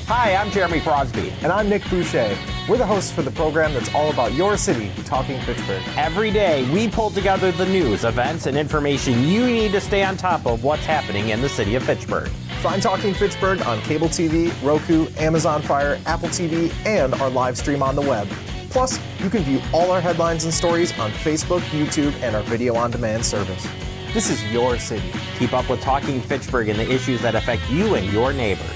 Hi, I'm Jeremy Crosby. And I'm Nick Boucher. We're the hosts for the program that's all about your city, Talking Fitchburg. Every day, we pull together the news, events, and information you need to stay on top of what's happening in the city of Fitchburg. Find Talking Fitchburg on cable TV, Roku, Amazon Fire, Apple TV, and our live stream on the web. Plus, you can view all our headlines and stories on Facebook, YouTube, and our video on demand service. This is your city. Keep up with Talking Fitchburg and the issues that affect you and your neighbors.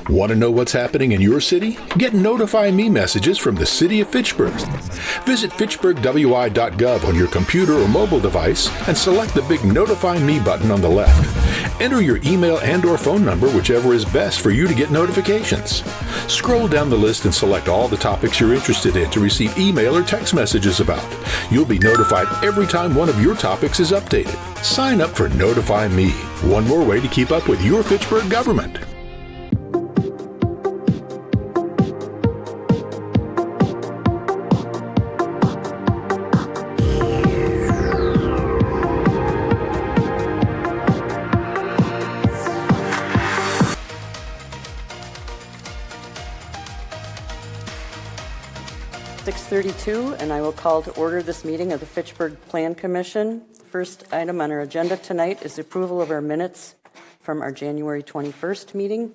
Want to know what's happening in your city? Get Notify Me messages from the City of Fitchburg. Visit fitchburgwi.gov on your computer or mobile device and select the big Notify Me button on the left. Enter your email and/or phone number, whichever is best for you to get notifications. Scroll down the list and select all the topics you're interested in to receive email or text messages about. You'll be notified every time one of your topics is updated. Sign up for Notify Me, one more way to keep up with your Fitchburg government. And I will call to order this meeting of the Fitchburg Plan Commission. First item on our agenda tonight is approval of our minutes from our January 21st meeting.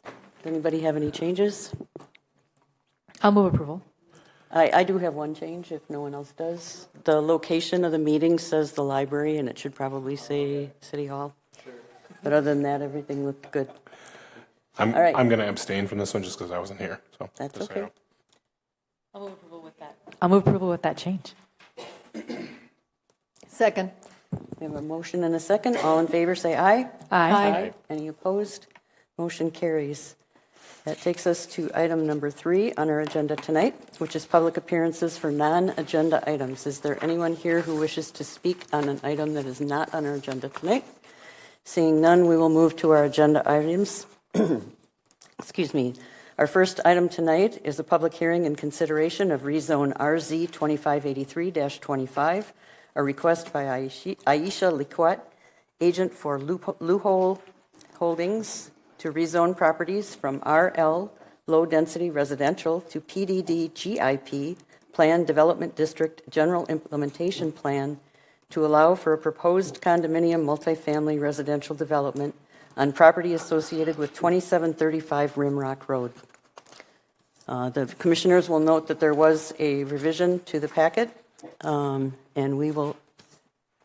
Does anybody have any changes? I'll move approval. I do have one change if no one else does. The location of the meeting says the library and it should probably say City Hall. But other than that, everything looked good. I'm All right. going to abstain from this one just because I wasn't here. So That's just so okay. you know. I'll move approval with that change. Second. We have a motion and a second. All in favor say aye. Aye. Any opposed? Motion carries. That takes us to item number 3 on our agenda tonight, which is public appearances for non-agenda items. Is there anyone here who wishes to speak on an item that is not on our agenda tonight? Seeing none, we will move to our agenda items. Excuse me. Our first item tonight is a public hearing and consideration of rezone RZ 2583-25, a request by Aisha Liquat, agent for Loophole Holdings, to rezone properties from RL, Low Density Residential, to PDD GIP, Planned Development District General Implementation Plan, to allow for a proposed condominium multifamily residential development on property associated with 2735 Rimrock Road. The commissioners will note that there was a revision to the packet, and we will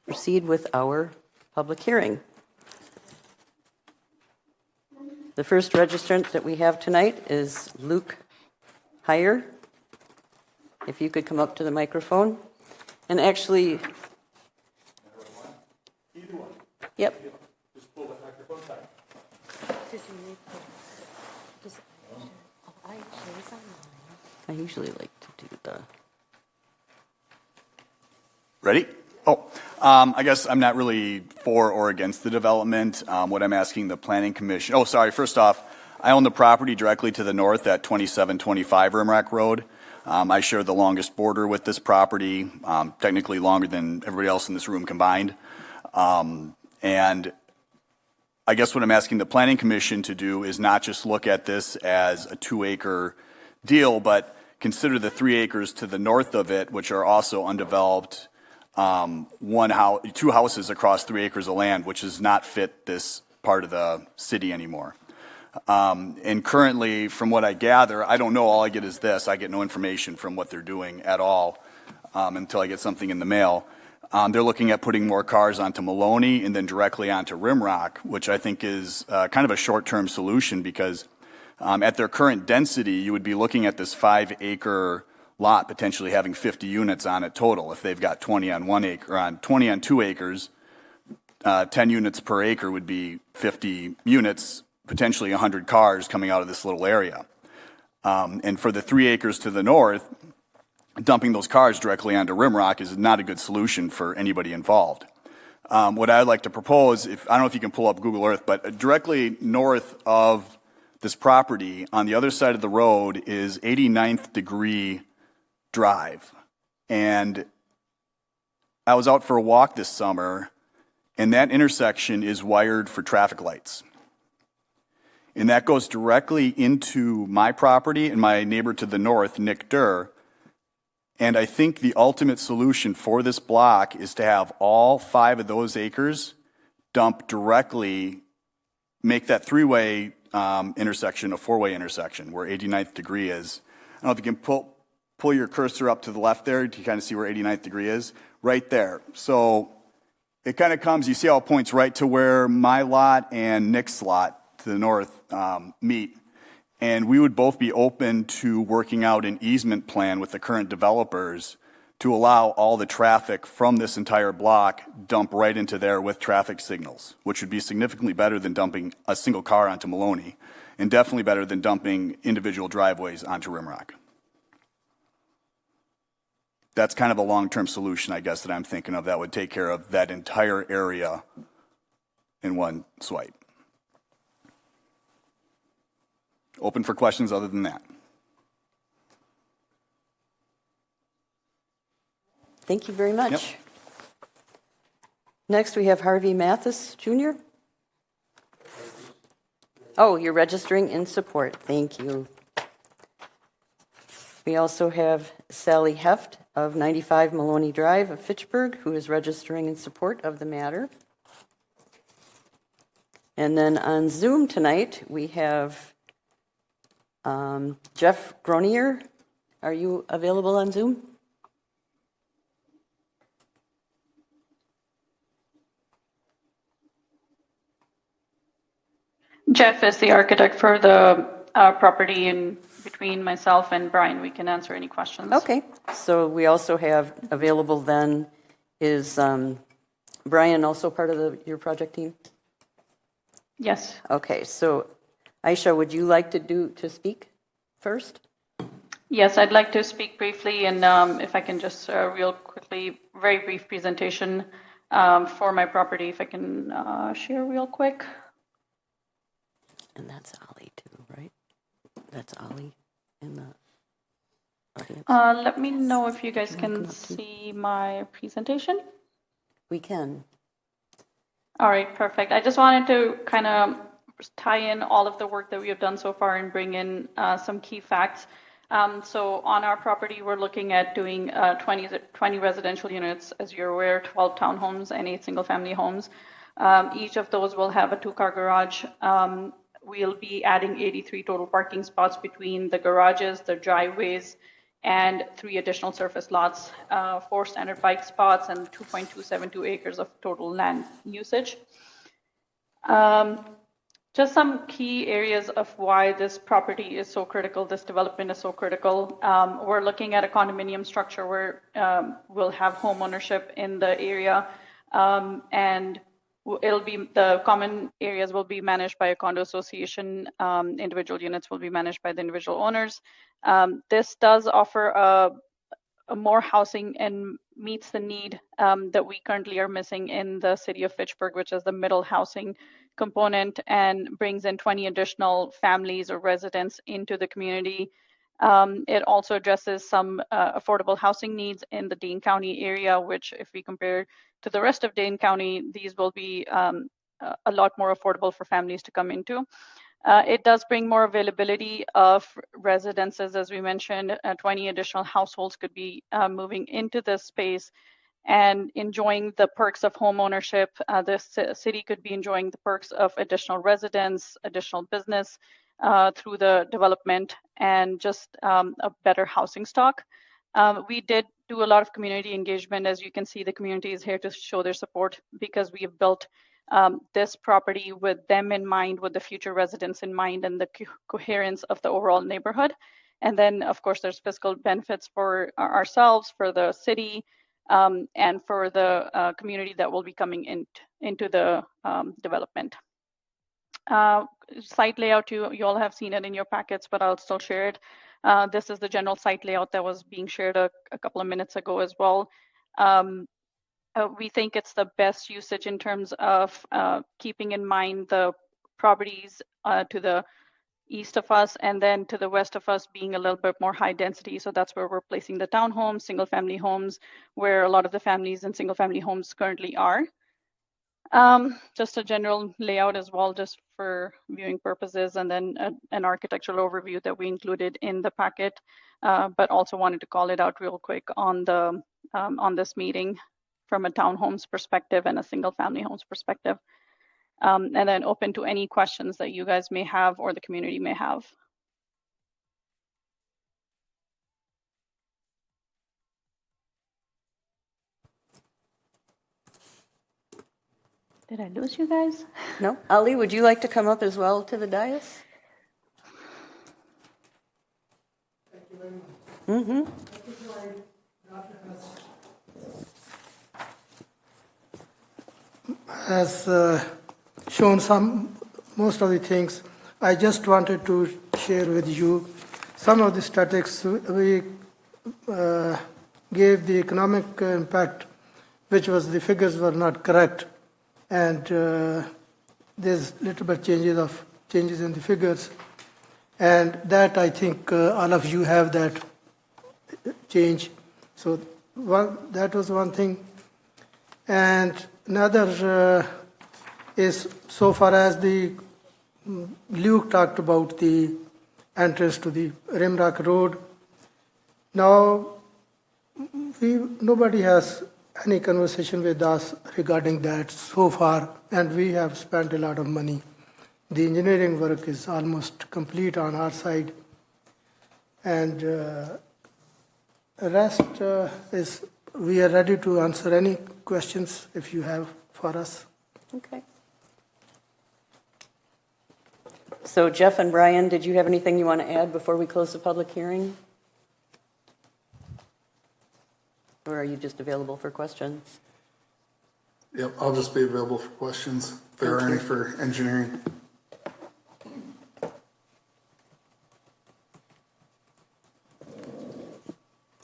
proceed with our public hearing. The first registrant that we have tonight is Luke Heyer. If you could come up to the microphone. And actually, either one. Yep. Just pull the microphone back. I usually like to do the... Ready? I guess I'm not really for or against the development. What I'm asking the Planning Commission... first off, I own the property directly to the north at 2725 Rimrock Road. I share the longest border with this property, technically longer than everybody else in this room combined. And I guess what I'm asking the Planning Commission to do is not just look at this as a 2-acre deal, but consider the 3 acres to the north of it, which are also undeveloped, 2 houses across 3 acres of land, which does not fit this part of the city anymore. And currently, from what I gather, I don't know, all I get is this. I get no information from what they're doing at all until I get something in the mail. They're looking at putting more cars onto Maloney and then directly onto Rimrock, which I think is kind of a short-term solution because at their current density, you would be looking at this 5-acre lot potentially having 50 units on it total. If they've got 20 on 1 acre, on 20 on 2 acres, 10 units per acre would be 50 units, potentially 100 cars coming out of this little area. And for the 3 acres to the north, dumping those cars directly onto Rimrock is not a good solution for anybody involved. What I'd like to propose, I don't know if you can pull up Google Earth, but directly north of this property on the other side of the road is 89th Degree Drive. And I was out for a walk this summer, and that intersection is wired for traffic lights. And that goes directly into my property and my neighbor to the north, Nick Durr. And I think the ultimate solution for this block is to have all 5 of those acres dump directly, make that 3-way intersection a 4-way intersection where 89th degree is. I don't know if you can pull your cursor up to the left there to kind of see where 89th degree is, right there. So it kind of comes, you see how it points right to where my lot and Nick's lot to the north meet. And we would both be open to working out an easement plan with the current developers to allow all the traffic from this entire block dump right into there with traffic signals, which would be significantly better than dumping a single car onto Maloney, and definitely better than dumping individual driveways onto Rimrock. That's kind of a long-term solution, I guess, that I'm thinking of that would take care of that entire area in one swipe. Open for questions other than that. Thank you very much. Yep. Next, we have Harvey Mathis, Jr. Oh, you're registering in support. Thank you. We also have Sally Heft of 95 Maloney Drive of Fitchburg, who is registering in support of the matter. And then on Zoom tonight, we have Jeff Gronier. Are you available on Zoom? Jeff is the architect for the property in between myself and Brian. We can answer any questions. Okay, so we also have available then is Brian also part of your project team? Yes. Okay, so Aisha, would you like to speak first? Yes, I'd like to speak briefly, and if I can just real quickly, very brief presentation for my property, if I can share real quick. And that's Ollie too, right? That's Ollie in the audience. Let me know if you guys can see my presentation. We can. All right, perfect. I just wanted to kind of tie in all of the work that we have done so far and bring in some key facts. So on our property, we're looking at doing 20 residential units, as you're aware, 12 townhomes and 8 single-family homes. Each of those will have a 2-car garage. We'll be adding 83 total parking spots between the garages, the driveways, and 3 additional surface lots, 4 standard bike spots, and 2.272 acres of total land usage. Just some key areas of why this property is so critical, this development is so critical. We're looking at a condominium structure where we'll have home ownership in the area, and it'll be the common areas will be managed by a condo association. Individual units will be managed by the individual owners. This does offer a more housing and meets the need that we currently are missing in the city of Fitchburg, which is the middle housing component, and brings in 20 additional families or residents into the community. It also addresses some affordable housing needs in the Dane County area, which if we compare to the rest of Dane County, these will be a lot more affordable for families to come into. It does bring more availability of residences, as we mentioned. 20 additional households could be moving into this space and enjoying the perks of home ownership. The city could be enjoying the perks of additional residents, additional business through the development, and just a better housing stock. We did do a lot of community engagement. As you can see, the community is here to show their support because we have built this property with them in mind, with the future residents in mind, and the coherence of the overall neighborhood. And then, of course, there's fiscal benefits for ourselves, for the city, and for the community that will be coming into the development. Site layout, you all have seen it in your packets, but I'll still share it. This is the general site layout that was being shared a couple of minutes ago as well. We think it's the best usage in terms of keeping in mind the properties to the east of us, and then to the west of us being a little bit more high density. So that's where we're placing the townhomes, single family homes, where a lot of the families in single family homes currently are. Just a general layout as well, just for viewing purposes, and then an architectural overview that we included in the packet, but also wanted to call it out real quick on the on this meeting from a townhomes perspective and a single family homes perspective, and then open to any questions that you guys may have or the community may have. Did I lose you guys? No? Ali, would you like to come up as well to the dais? Thank you very much. Has shown most of the things. I just wanted to share with you some of the statistics. We gave the economic impact, which was the figures were not correct, and there's little bit changes in the figures, and that I think all of you have that change. So that was one thing, and another is so far as the Luke talked about the entrance to the Rimrock Road. Now nobody has any conversation with us regarding that so far, and we have spent a lot of money. The engineering work is almost complete on our side, and the rest is we are ready to answer any questions if you have for us. Okay. So Jeff and Brian, did you have anything you want to add before we close the public hearing? Or are you just available for questions? Yep, I'll just be available for questions if there are any for engineering.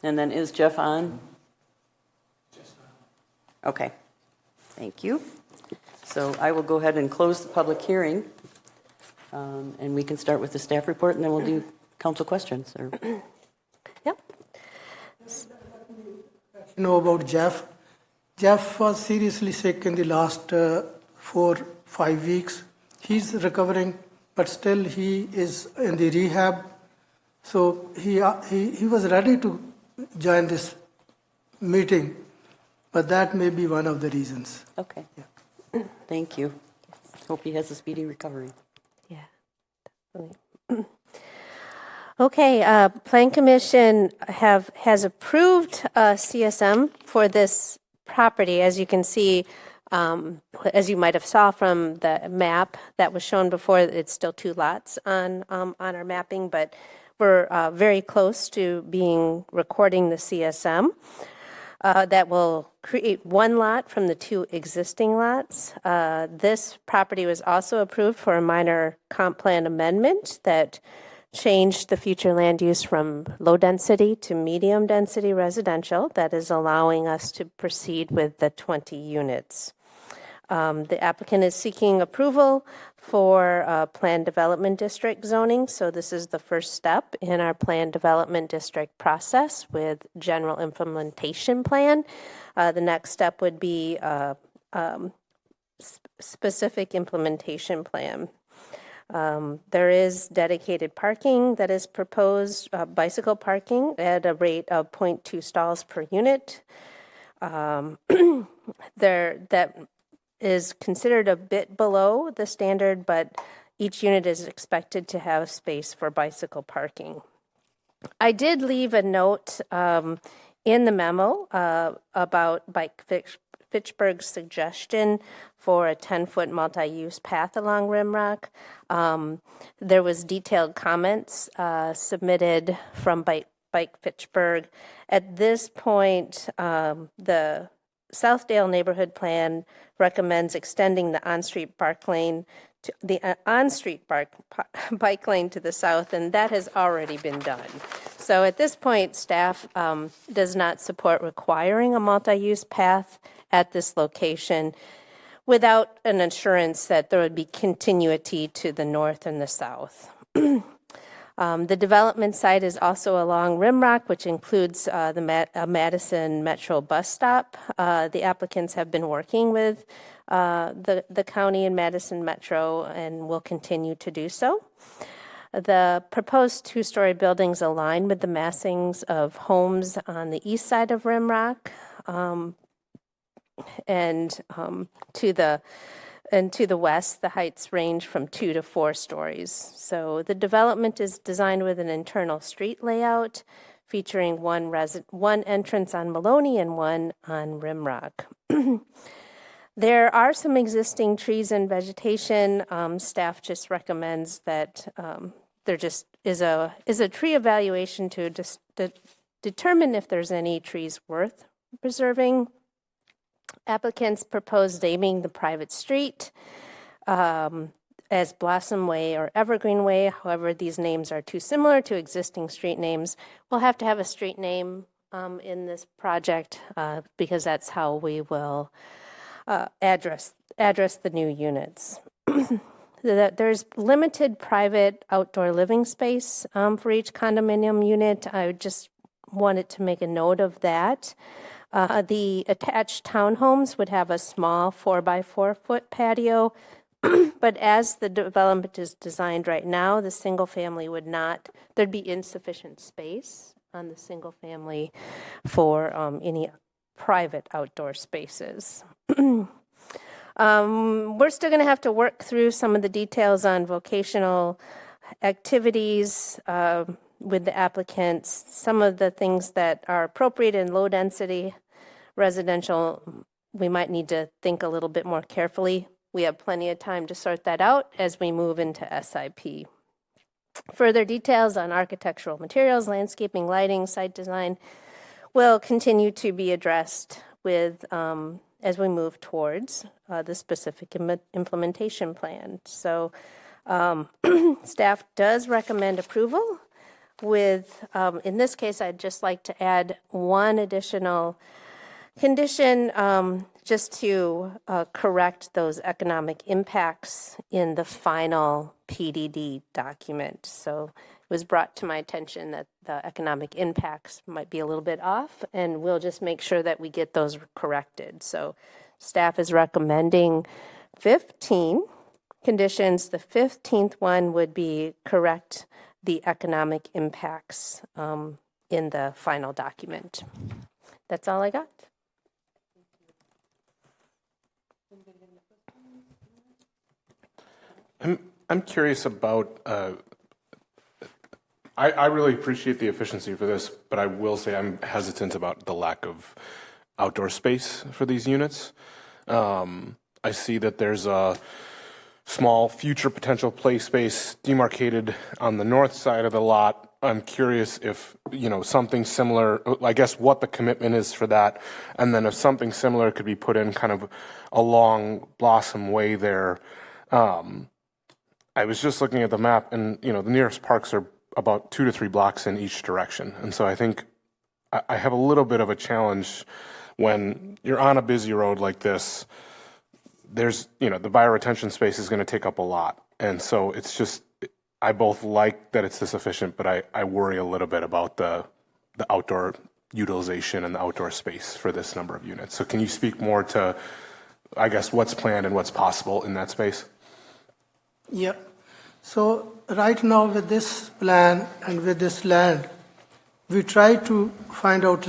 And then is Jeff on? Okay, thank you. So I will go ahead and close the public hearing, and we can start with the staff report, and then we'll do council questions. Yep. You know about Jeff. Jeff was seriously sick in the last 4-5 weeks. He's recovering, but still he is in the rehab. So he was ready to join this meeting, but that may be one of the reasons. Okay. Yeah. Thank you. Hope he has a speedy recovery. Yeah, definitely. Okay, Plan Commission has approved CSM for this property. As you can see, as you might have saw from the map that was shown before, it's still 2 lots on our mapping, but we're very close to recording the CSM. That will create 1 lot from the 2 existing lots. This property was also approved for a minor comp plan amendment that changed the future land use from low density to medium density residential. That is allowing us to proceed with the 20 units. The applicant is seeking approval for planned development district zoning. So this is the first step in our planned development district process with general implementation plan. The next step would be specific implementation plan. There is dedicated parking that is proposed, bicycle parking at a rate of 0.2 stalls per unit. That is considered a bit below the standard, but each unit is expected to have space for bicycle parking. I did leave a note in the memo about Fitchburg's suggestion for a 10-foot multi-use path along Rimrock. There was detailed comments submitted from Bike Fitchburg. At this point, the Southdale Neighborhood Plan recommends extending the on-street bike lane to bike lane to the south, and that has already been done. So at this point, staff does not support requiring a multi-use path at this location without an assurance that there would be continuity to the north and the south. The development site is also along Rimrock, which includes the Madison Metro bus stop. The applicants have been working with the county and Madison Metro and will continue to do so. The proposed two-story buildings align with the massings of homes on the east side of Rimrock, and to the west, the heights range from 2 to 4 stories. So the development is designed with an internal street layout featuring one entrance on Maloney and one on Rimrock. There are some existing trees and vegetation. Staff just recommends that there just is a tree evaluation to determine if there's any trees worth preserving. Applicants proposed naming the private street as Blossom Way or Evergreen Way. However, these names are too similar to existing street names. We'll have to have a street name in this project because that's how we will address the new units. There's limited private outdoor living space for each condominium unit. I just wanted to make a note of that. The attached townhomes would have a small 4x4 foot patio, but as the development is designed right now, the single family would not, there'd be insufficient space on the single family for any private outdoor spaces. We're still going to have to work through some of the details on vocational activities with the applicants. Some of the things that are appropriate in low density residential, we might need to think a little bit more carefully. We have plenty of time to sort that out as we move into SIP. Further details on architectural materials, landscaping, lighting, site design will continue to be addressed with as we move towards the specific implementation plan. So staff does recommend approval with, in this case, I'd just like to add one additional condition just to correct those economic impacts in the final PDD document. So it was brought to my attention that the economic impacts might be a little bit off, and we'll just make sure that we get those corrected. So staff is recommending 15 conditions. The 15th one would be correct the economic impacts in the final document. That's all I got. I'm curious about, I really appreciate the efficiency for this, but I will say I'm hesitant about the lack of outdoor space for these units. I see that there's a small future potential play space demarcated on the north side of the lot. I'm curious if, something similar, I guess what the commitment is for that, and then if something similar could be put in kind of along Blossom Way there. I was just looking at the map, and the nearest parks are about 2 to 3 blocks in each direction, and so I think I have a little bit of a challenge when you're on a busy road like this. There's the bioretention space is going to take up a lot, and so it's just I both like that it's this efficient, but I worry a little bit about the outdoor utilization and the outdoor space for this number of units. So can you speak more to, I guess, what's planned and what's possible in that space? Yeah. So right now with this plan and with this land, we try to find out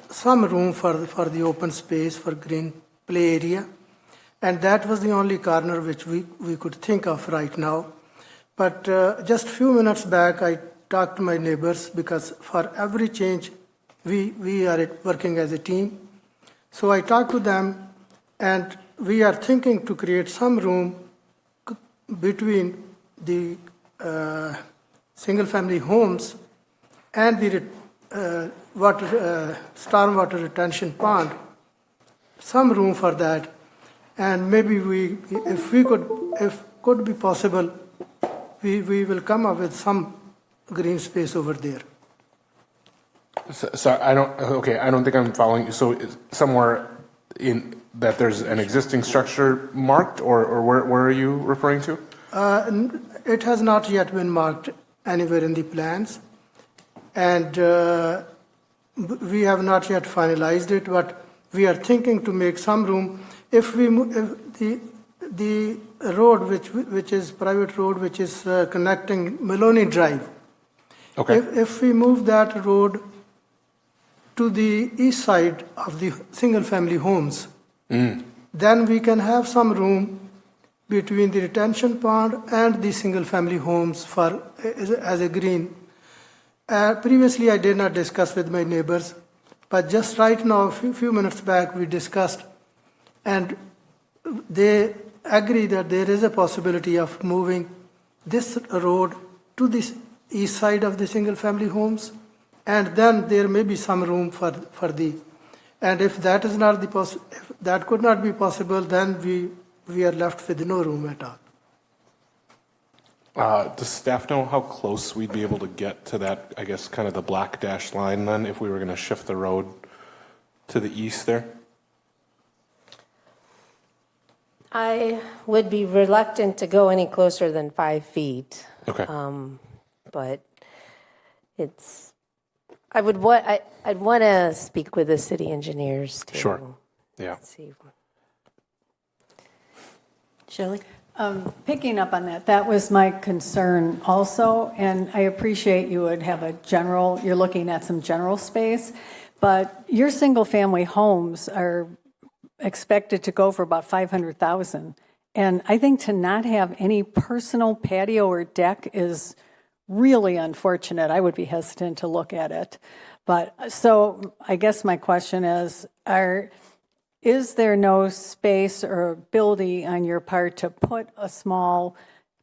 some room for the open space, for green play area. And that was the only corner which we could think of right now. But just a few minutes back, I talked to my neighbors because for every change, we are working as a team. So I talked to them, and we are thinking to create some room between the single-family homes and the stormwater retention pond, some room for that. And maybe if could be possible, we will come up with some green space over there. So I don't think I'm following you. So somewhere in that there's an existing structure marked, or where are you referring to? It has not yet been marked anywhere in the plans, and we have not yet finalized it, but we are thinking to make some room if the road, which is private road, which is connecting Maloney Drive, Okay. if we move that road to the east side of the single-family homes, then we can have some room between the retention pond and the single-family homes for as a green. Previously, I did not discuss with my neighbors, but just right now, a few minutes back, we discussed, and they agree that there is a possibility of moving this road to the east side of the single-family homes, and then there may be some room for the. And if that is not if that could not be possible, then we are left with no room at all. Does staff know how close we'd be able to get to that, I guess, kind of the black dashed line then, if we were going to shift the road to the east there? I would be reluctant to go any closer than 5 feet. Okay. But I'd want to speak with the city engineers to Sure. Yeah. see. Shelley? Picking up on that was my concern also, and I appreciate you would have you're looking at some general space, but your single-family homes are expected to go for about $500,000. And I think to not have any personal patio or deck is really unfortunate. I would be hesitant to look at it. But so I guess my question is there no space or ability on your part to put a small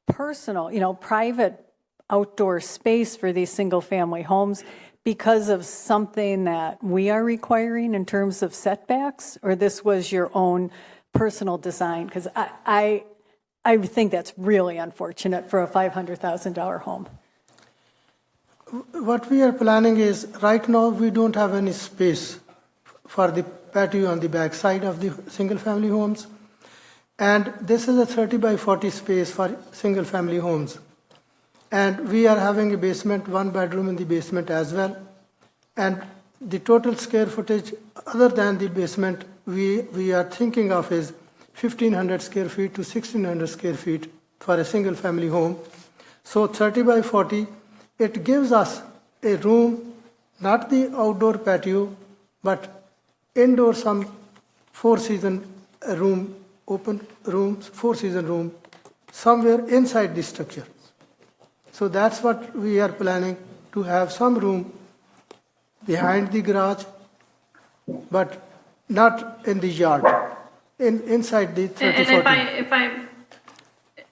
personal, private outdoor space for these single-family homes because of something that we are requiring in terms of setbacks, or this was your own personal design? Because I think that's really unfortunate for a $500,000 home. What we are planning is, right now, we don't have any space for the patio on the back side of the single-family homes. And this is a 30 by 40 space for single-family homes. And we are having a basement, 1 bedroom in the basement as well. And the total square footage, other than the basement, we are thinking of is 1,500 square feet to 1,600 square feet for a single-family home. So 30 by 40, it gives us a room, not the outdoor patio, but indoor some 4-season room, open rooms, 4-season room, somewhere inside the structure. So that's what we are planning, to have some room behind the garage, but not in the yard, inside the 30-40. And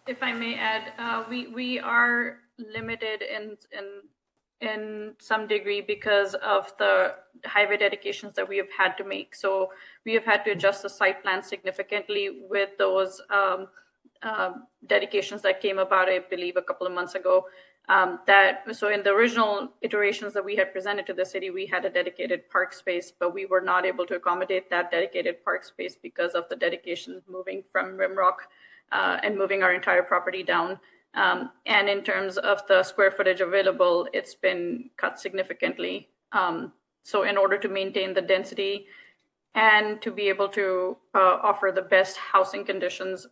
if I may add, we are limited in some degree because of the highway dedications that we have had to make. So we have had to adjust the site plan significantly with those dedications that came about, I believe, a couple of months ago. So in the original iterations that we had presented to the city, we had a dedicated park space, but we were not able to accommodate that dedicated park space because of the dedications moving from Rimrock and moving our entire property down. And in terms of the square footage available, it's been cut significantly. So in order to maintain the density and to be able to offer the best housing conditions,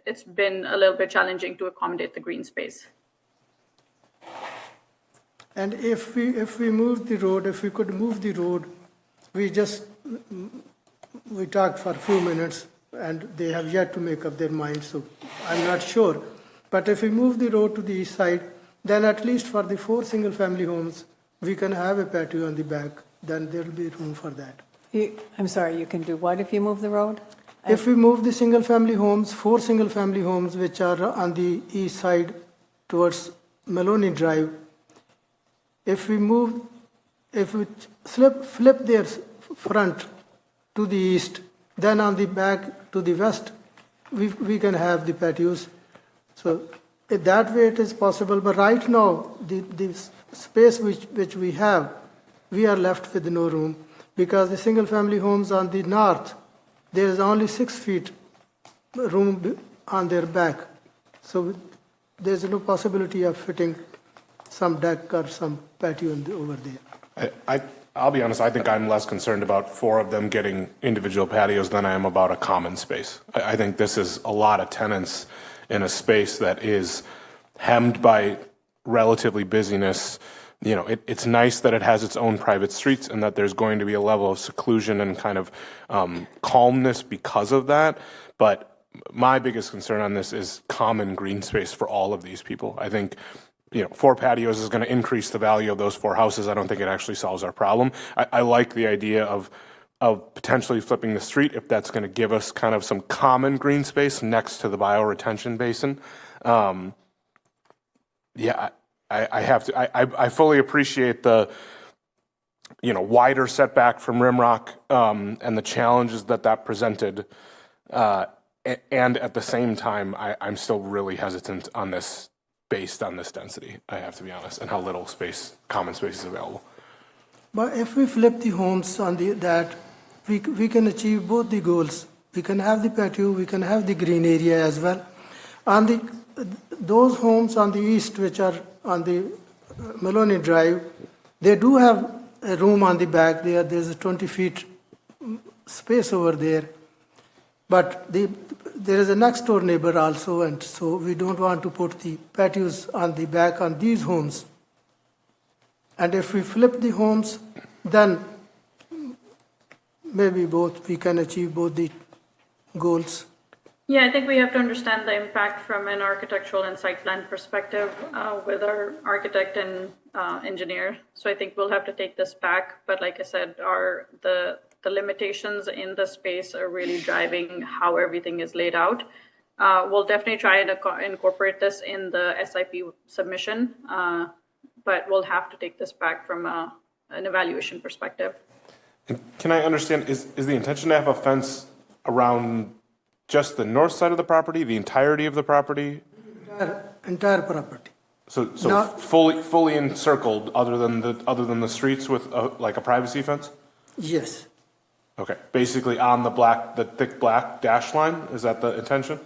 it's been a little bit challenging to accommodate the green space. And if we move the road, if we could move the road, we talked for a few minutes, and they have yet to make up their minds, so I'm not sure. But if we move the road to the east side, then at least for the 4 single-family homes, we can have a patio on the back. Then there will be room for that. I'm sorry, you can do what if you move the road? If we move the single-family homes, 4 single-family homes, which are on the east side towards Maloney Drive, if we flip their front to the east, then on the back to the west, we can have the patios. So that way it is possible. But right now, the space which we have, we are left with no room, because the single-family homes on the north, there is only 6 feet room on their back. So there's no possibility of fitting some deck or some patio over there. I'll be honest, I think I'm less concerned about 4 of them getting individual patios than I am about a common space. I think this is a lot of tenants in a space that is hemmed by relatively busyness. You know, it's nice that it has its own private streets and that there's going to be a level of seclusion and kind of calmness because of that. But my biggest concern on this is common green space for all of these people. I think, 4 patios is going to increase the value of those 4 houses. I don't think it actually solves our problem. I like the idea of potentially flipping the street if that's going to give us kind of some common green space next to the bioretention basin. I fully appreciate the, wider setback from Rimrock and the challenges that presented. And at the same time, I'm still really hesitant on this based on this density, I have to be honest, and how little common space is available. But if we flip the homes on that, we can achieve both the goals. We can have the patio, we can have the green area as well. On those homes on the east, which are on the Maloney Drive, they do have a room on the back there. There's a 20 feet space over there. But there is a next door neighbor also, and so we don't want to put the patios on the back on these homes. And if we flip the homes, then maybe we can achieve both the goals. Yeah, I think we have to understand the impact from an architectural and site plan perspective with our architect and engineer. So I think we'll have to take this back. But like I said, the limitations in the space are really driving how everything is laid out. We'll definitely try and incorporate this in the SIP submission, but we'll have to take this back from an evaluation perspective. And can I understand, is the intention to have a fence around just the north side of the property, the entirety of the property? Entire property. So fully encircled, other than the streets with like a privacy fence? Yes. Okay, basically on the thick black dash line, is that the intention?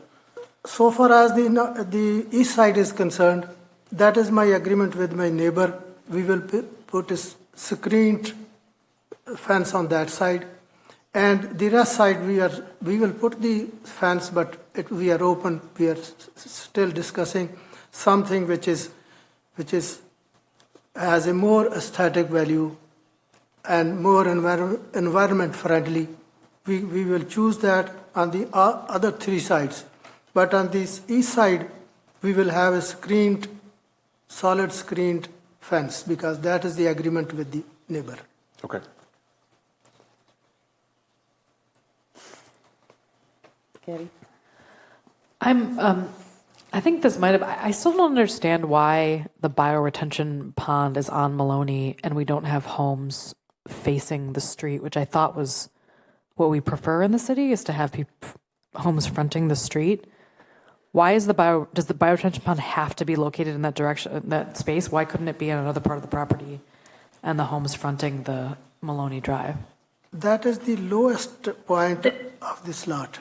So far as the east side is concerned, that is my agreement with my neighbor. We will put a screened fence on that side, and the rest side we will put the fence, but we are open. We are still discussing something which has a more aesthetic value and more environment friendly. We will choose that on the other 3 sides. But on this east side, we will have a solid screened fence, because that is the agreement with the neighbor. Okay. Katie? I think this might have, I still don't understand why the bioretention pond is on Maloney and we don't have homes facing the street, which I thought was what we prefer in the city, is to have homes fronting the street. Why does the bioretention pond have to be located in that direction, that space? Why couldn't it be in another part of the property and the homes fronting the Maloney Drive? That is the lowest point of this lot.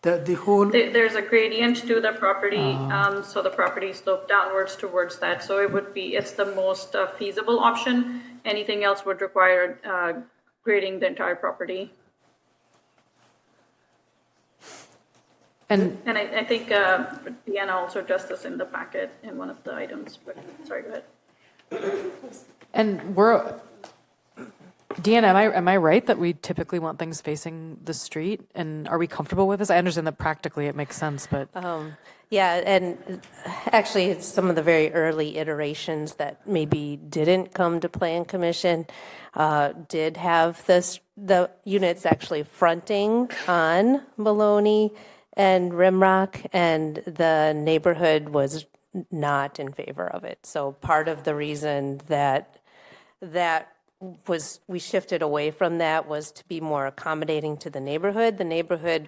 There's a gradient to the property, so the property sloped downwards towards that. So it's the most feasible option. Anything else would require grading the entire property. And I think Deanna also addressed this in the packet in one of the items, but sorry, go ahead. And Deanna, am I right that we typically want things facing the street? And are we comfortable with this? I understand that practically it makes sense, but... Yeah, and actually it's some of the very early iterations that maybe didn't come to Plan Commission did have the units actually fronting on Maloney and Rimrock, and the neighborhood was not in favor of it. So part of the reason that we shifted away from that was to be more accommodating to the neighborhood. The neighborhood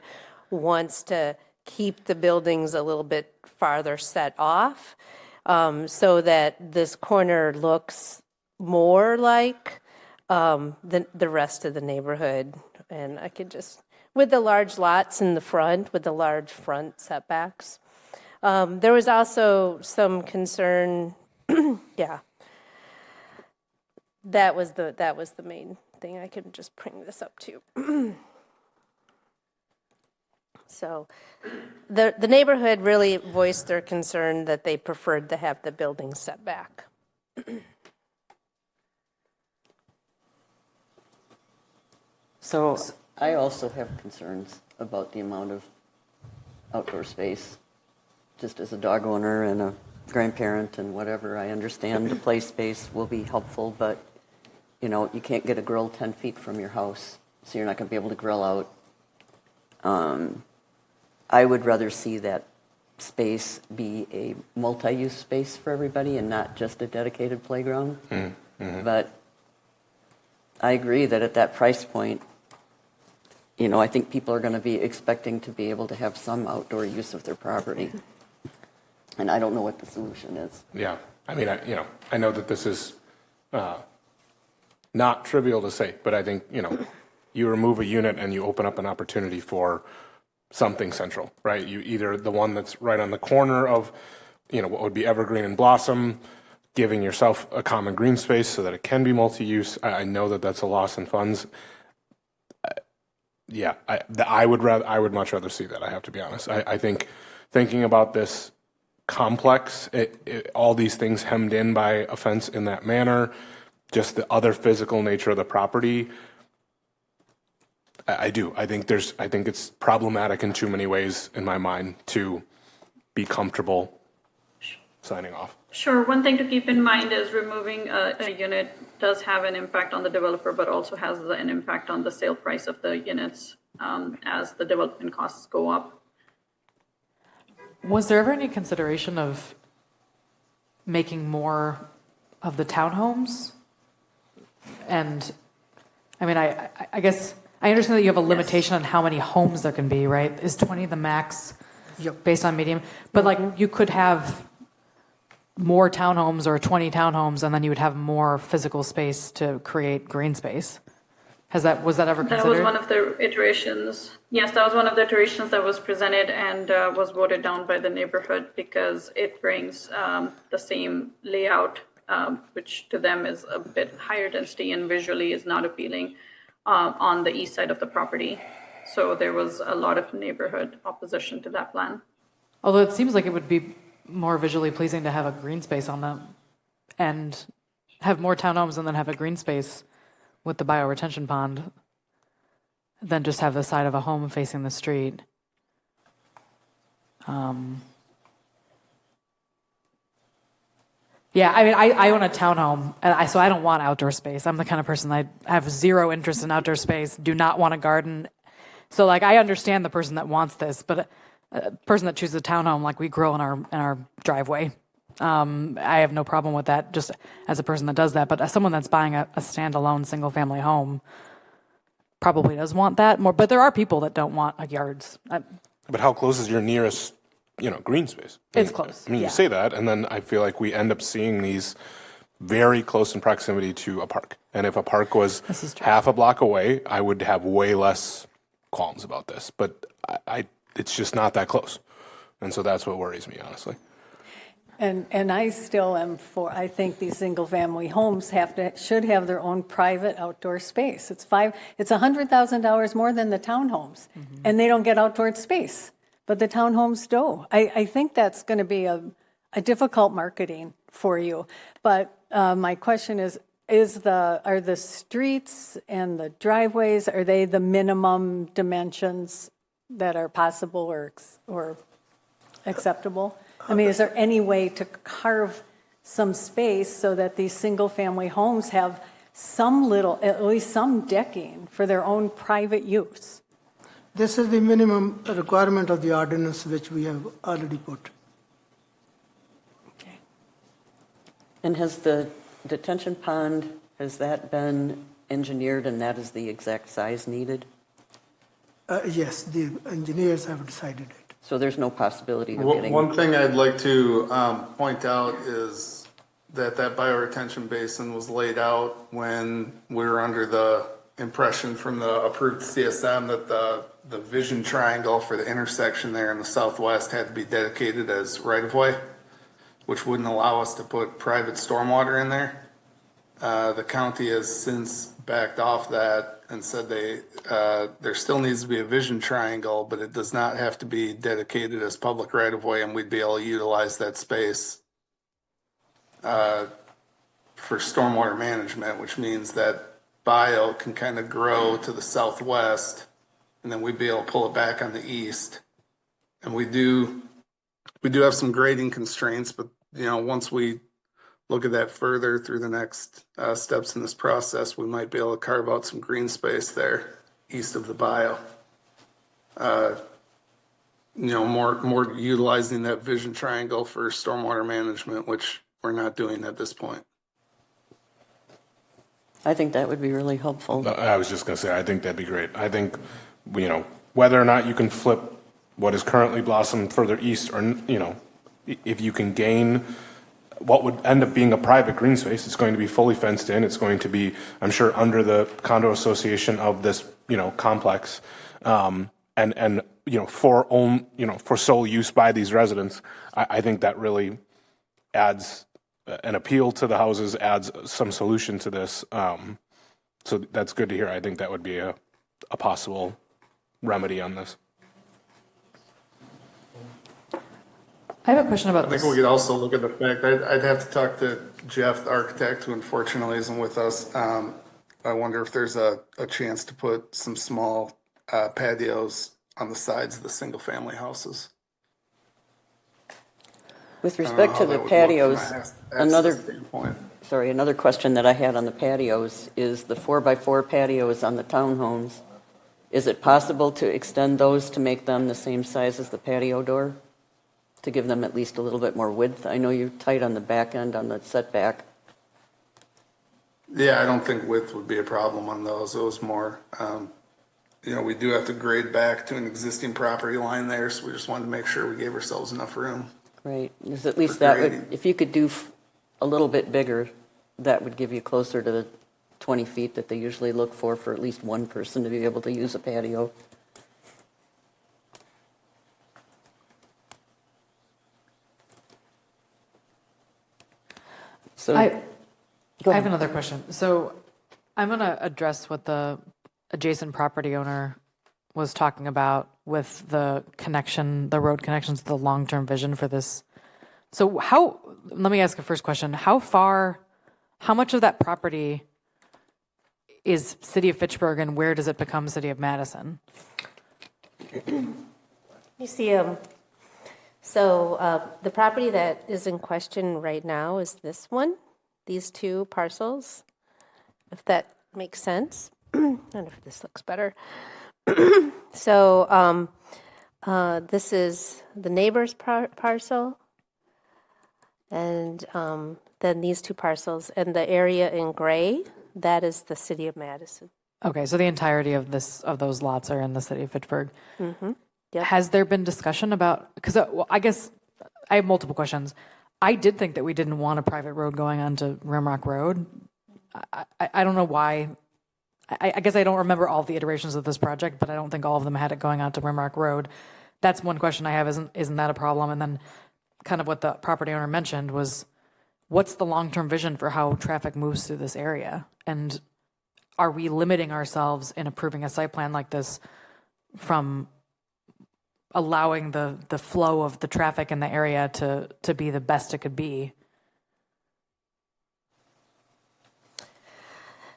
wants to keep the buildings a little bit farther set off, so that this corner looks more like the rest of the neighborhood. And I could just, with the large lots in the front, with the large front setbacks. There was also some concern, yeah. that was the main thing. I can just bring this up too. So the neighborhood really voiced their concern that they preferred to have the building set back. So I also have concerns about the amount of outdoor space. Just as a dog owner and a grandparent and whatever, I understand the play space will be helpful, but you can't get a grill 10 feet from your house, so you're not going to be able to grill out. I would rather see that space be a multi-use space for everybody and not just a dedicated playground. Mm-hmm. But I agree that at that price point, I think people are going to be expecting to be able to have some outdoor use of their property. And I don't know what the solution is. Yeah. I mean, I know that this is not trivial to say, but I think, you remove a unit and you open up an opportunity for something central, right? You either the one that's right on the corner of, what would be evergreen and blossom, giving yourself a common green space so that it can be multi-use. I know that that's a loss in funds. I would much rather see that. I have to be honest. I think thinking about this complex, all these things hemmed in by a fence in that manner, just the other physical nature of the property. I think it's problematic in too many ways in my mind to be comfortable signing off. Sure. One thing to keep in mind is removing a unit does have an impact on the developer, but also has an impact on the sale price of the units as the development costs go up. Was there ever any consideration of making more of the townhomes? And I mean, I guess I understand that you have a limitation on how many homes there can be, right? Is 20 the max based on medium? But you could have more townhomes or 20 townhomes, and then you would have more physical space to create green space. Was that ever considered? That was one of the iterations. Yes, that was one of the iterations that was presented and was voted down by the neighborhood because it brings the same layout, which to them is a bit higher density and visually is not appealing on the east side of the property. So there was a lot of neighborhood opposition to that plan. Although it seems like it would be more visually pleasing to have a green space on them and have more townhomes and then have a green space with the bioretention pond than just have the side of a home facing the street. Yeah, I mean, I own a townhome, and so I don't want outdoor space. I'm the kind of person I have zero interest in outdoor space, do not want a garden. So, I understand the person that wants this, but a person that chooses a townhome, we grow in our driveway. I have no problem with that, just as a person that does that. But as someone that's buying a standalone single-family home probably does want that more. But there are people that don't want yards. But how close is your nearest, green space? It's close. I mean, you say that, and then I feel like we end up seeing these very close in proximity to a park. And if a park was half a block away, I would have way less qualms about this. But it's just not that close. And so that's what worries me, honestly. And I still am I think these single-family homes should have their own private outdoor space. It's $100,000 more than the townhomes, and they don't get outdoor space, but the townhomes do. I think that's going to be a difficult marketing for you. But my question is are the streets and the driveways, are they the minimum dimensions that are possible or acceptable? I mean, is there any way to carve some space so that these single-family homes have at least some decking for their own private use? This is the minimum requirement of the ordinance which we have already put. Okay. And has the detention pond, has that been engineered and that is the exact size needed? Yes, the engineers have decided it. So there's no possibility of getting... One thing I'd like to point out is that bioretention basin was laid out when we were under the impression from the approved CSM that the vision triangle for the intersection there in the southwest had to be dedicated as right-of-way, which wouldn't allow us to put private stormwater in there. The county has since backed off that and said there still needs to be a vision triangle, but it does not have to be dedicated as public right of way, and we'd be able to utilize that space for stormwater management, which means that bio can kind of grow to the southwest, and then we'd be able to pull it back on the east. And we do have some grading constraints, but once we look at that further through the next steps in this process, we might be able to carve out some green space there east of the bio. More utilizing that vision triangle for stormwater management, which we're not doing at this point. I think that would be really helpful. I was just going to say, I think that'd be great. I think, whether or not you can flip what is currently blossomed further east, or, if you can gain what would end up being a private green space, it's going to be fully fenced in. It's going to be, I'm sure, under the condo association of this, complex, and for sole use by these residents. I think that really adds an appeal to the houses, adds some solution to this. So that's good to hear. I think that would be a possible remedy on this. I have a question about I think we could also look at the fact, I'd have to talk to Jeff, the architect, who unfortunately isn't with us. I wonder if there's a chance to put some small patios on the sides of the single-family houses. With respect to the patios, another question that I had on the patios is the 4x4 patios on the townhomes. Is it possible to extend those to make them the same size as the patio door? To give them at least a little bit more width? I know you're tight on the back end on the setback. Yeah, I don't think width would be a problem on those. It was more, we do have to grade back to an existing property line there, so we just wanted to make sure we gave ourselves enough room. Right, because at least that would, if you could do a little bit bigger, that would give you closer to the 20 feet that they usually look for at least one person to be able to use a patio. So I have another question. So I'm going to address what the adjacent property owner was talking about with the road connections, the long-term vision for this. So let me ask a first question. How much of that property is City of Fitchburg, and where does it become City of Madison? You see, the property that is in question right now is this one, these two parcels, if that makes sense. I don't know if this looks better. So this is the neighbor's parcel, and then these two parcels, and the area in gray, that is the City of Madison. Okay, so the entirety of those lots are in the City of Fitchburg. Mm-hmm. Yep. Has there been discussion about, because I guess I have multiple questions. I did think that we didn't want a private road going onto Rimrock Road. I don't know why. I guess I don't remember all the iterations of this project, but I don't think all of them had it going onto Rimrock Road. That's one question I have. Isn't that a problem? And then kind of what the property owner mentioned was, what's the long-term vision for how traffic moves through this area? And are we limiting ourselves in approving a site plan like this from allowing the flow of the traffic in the area to be the best it could be?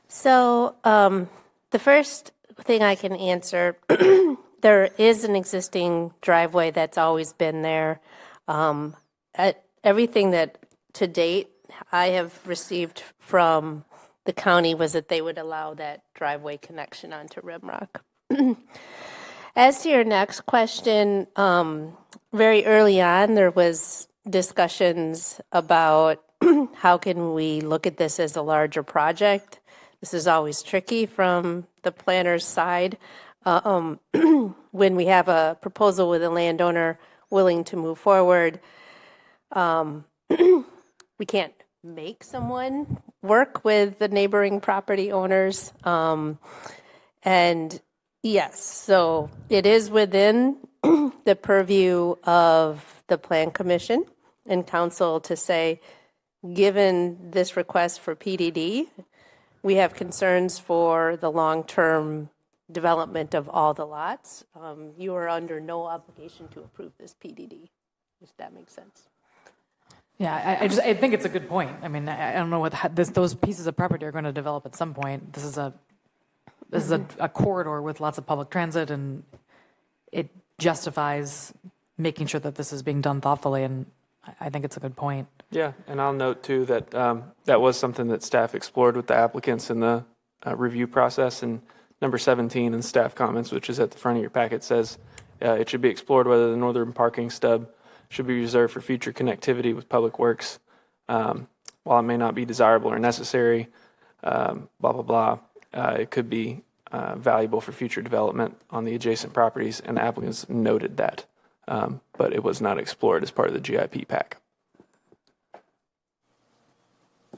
So the first thing I can answer, there is an existing driveway that's always been there. Everything that to date I have received from the county was that they would allow that driveway connection onto Rimrock. As to your next question, very early on there was discussions about how can we look at this as a larger project. This is always tricky from the planner's side. When we have a proposal with a landowner willing to move forward, we can't make someone work with the neighboring property owners. And yes, so it is within the purview of the Plan Commission and Council to say, given this request for PDD, we have concerns for the long-term development of all the lots. You are under no obligation to approve this PDD, if that makes sense. Yeah, I think it's a good point. I mean, I don't know what those pieces of property are going to develop at some point. This is a corridor with lots of public transit, and it justifies making sure that this is being done thoughtfully, and I think it's a good point. Yeah, and I'll note too that that was something that staff explored with the applicants in the review process. And number 17 in staff comments, which is at the front of your packet, says it should be explored whether the northern parking stub should be reserved for future connectivity with public works. While it may not be desirable or necessary, blah, blah, blah, it could be valuable for future development on the adjacent properties, and the applicants noted that. But it was not explored as part of the GIP pack.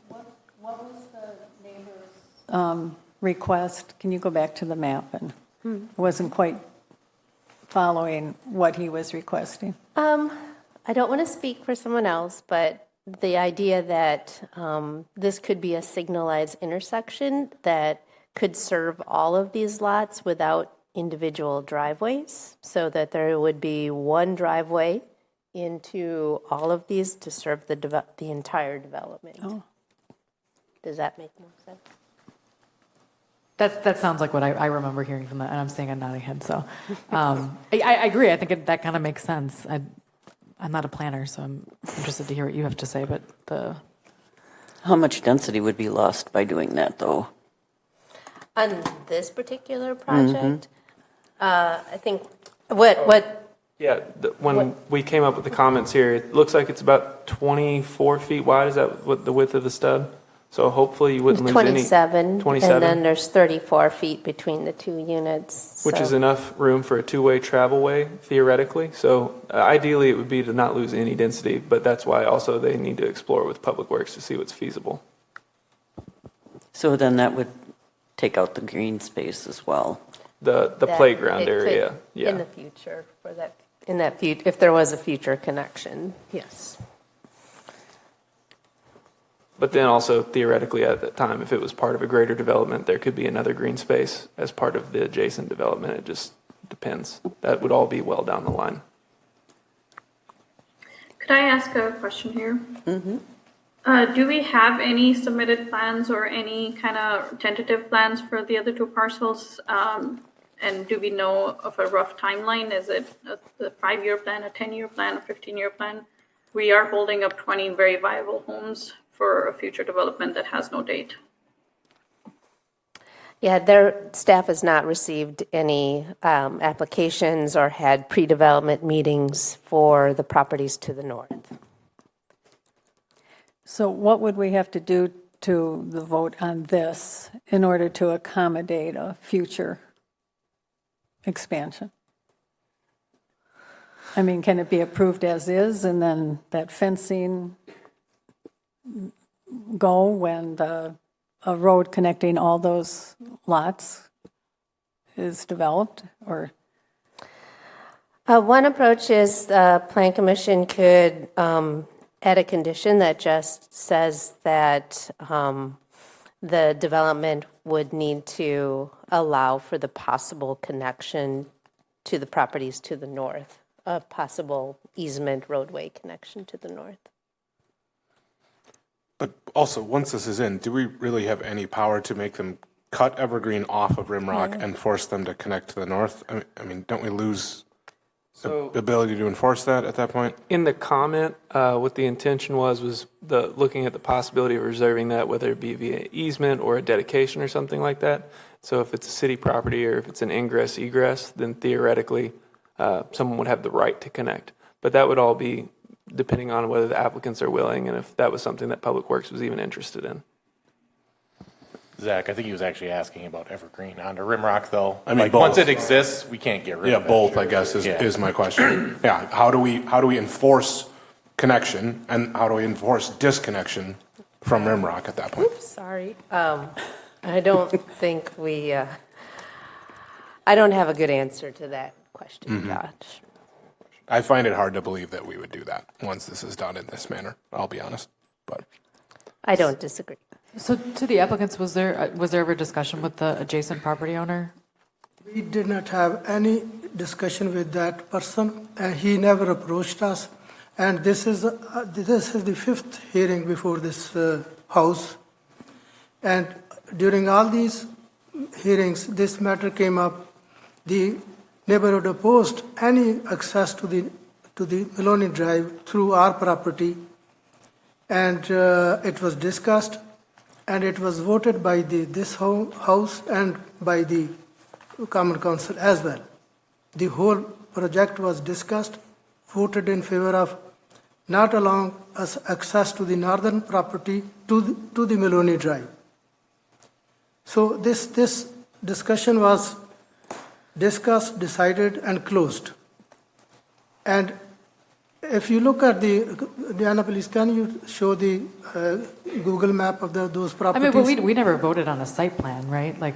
What was the neighbor's request? Can you go back to the map? And I wasn't quite following what he was requesting. I don't want to speak for someone else, but the idea that this could be a signalized intersection that could serve all of these lots without individual driveways, so that there would be one driveway into all of these to serve the entire development. Oh. Does that make more sense? That sounds like what I remember hearing from that, and I'm saying I'm nodding head. So I agree. I think that kind of makes sense. I'm not a planner, so I'm interested to hear what you have to say. But how much density would be lost by doing that, though? On this particular project, I think what. Yeah, when we came up with the comments here, it looks like it's about 24 feet wide. Is that what the width of the stub? So hopefully you wouldn't lose 27, any. 27. And then there's 34 feet between the two units. Which is enough room for a two-way travel way, theoretically. So ideally it would be to not lose any density, but that's why also they need to explore with Public Works to see what's feasible. So then that would take out the green space as well. The playground area, yeah. In the future, if there was a future connection, yes. But then also theoretically at that time, if it was part of a greater development, there could be another green space as part of the adjacent development. It just depends. That would all be well down the line. Could I ask a question here? Mm-hmm. Do we have any submitted plans or any kind of tentative plans for the other two parcels? And do we know of a rough timeline? Is it a 5-year plan, a 10-year plan, a 15-year plan? We are holding up 20 very viable homes for a future development that has no date. Yeah, their staff has not received any applications or had pre-development meetings for the properties to the north. So what would we have to do to the vote on this in order to accommodate a future expansion? I mean, can it be approved as is and then that fencing go when a road connecting all those lots is developed? Or one approach is the Plan Commission could add a condition that just says that the development would need to allow for the possible connection to the properties to the north, a possible easement roadway connection to the north. But also, once this is in, do we really have any power to make them cut Evergreen off of Rimrock and force them to connect to the north? I mean, don't we lose the ability to enforce that at that point? In the comment, what the intention was looking at the possibility of reserving that, whether it be via easement or a dedication or something like that. So if it's a city property or if it's an ingress egress, then theoretically someone would have the right to connect. But that would all be depending on whether the applicants are willing and if that was something that Public Works was even interested in. Zach, I think he was actually asking about Evergreen onto Rimrock, though. I mean, like, both. Once it exists, we can't get rid of it. Yeah, both, I guess, is my question. Yeah, how do we enforce connection and how do we enforce disconnection from Rimrock at that point? Oops, sorry. I don't think I don't have a good answer to that question, Josh. I find it hard to believe that we would do that once this is done in this manner, I'll be honest. But I don't disagree. So to the applicants, was there ever discussion with the adjacent property owner? We did not have any discussion with that person, and he never approached us. And this is the fifth hearing before this house. And during all these hearings, this matter came up. The neighborhood opposed any access to the Maloney Drive through our property, and it was discussed, and it was voted by this house and by the Common Council as well. The whole project was discussed, voted in favor of not allowing us access to the northern property to the Maloney Drive. So this discussion was discussed, decided, and closed. And if you look at Diana, please, can you show the Google map of those properties? I mean, but we never voted on a site plan, right? Like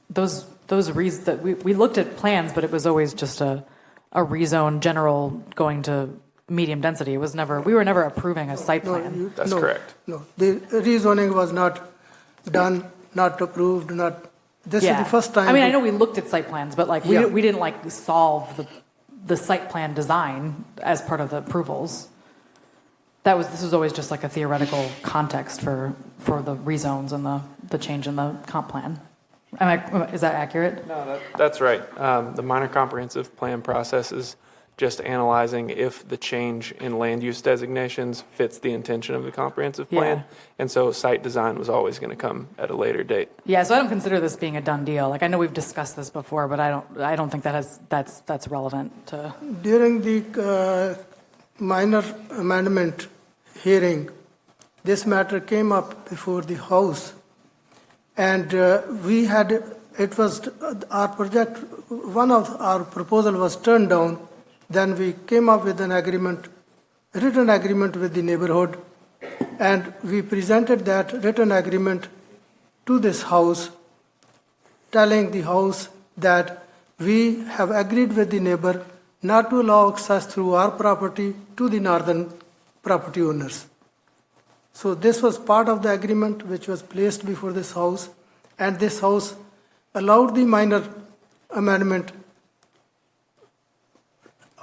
those reasons that we looked at plans, but it was always just a rezone general going to medium density. It was never, we were never approving a site plan. That's correct. No, the rezoning was not done, not approved, not. This is the first time. I mean, I know we looked at site plans, but like we didn't like solve the site plan design as part of the approvals. This was always just like a theoretical context for the rezones and the change in the comp plan. Is that accurate? No, that's right. The minor comprehensive plan process is just analyzing if the change in land use designations fits the intention of the comprehensive plan. Yeah. And so site design was always going to come at a later date. Yeah, so I don't consider this being a done deal. Like I know we've discussed this before, but I don't think that's relevant to. During the minor amendment hearing, this matter came up before the House, and it was our project, one of our proposal was turned down. Then we came up with an agreement, written agreement with the neighborhood, and we presented that written agreement to this House, telling the House that we have agreed with the neighbor not to allow access through our property to the northern property owners. So this was part of the agreement which was placed before this House, and this House allowed the minor amendment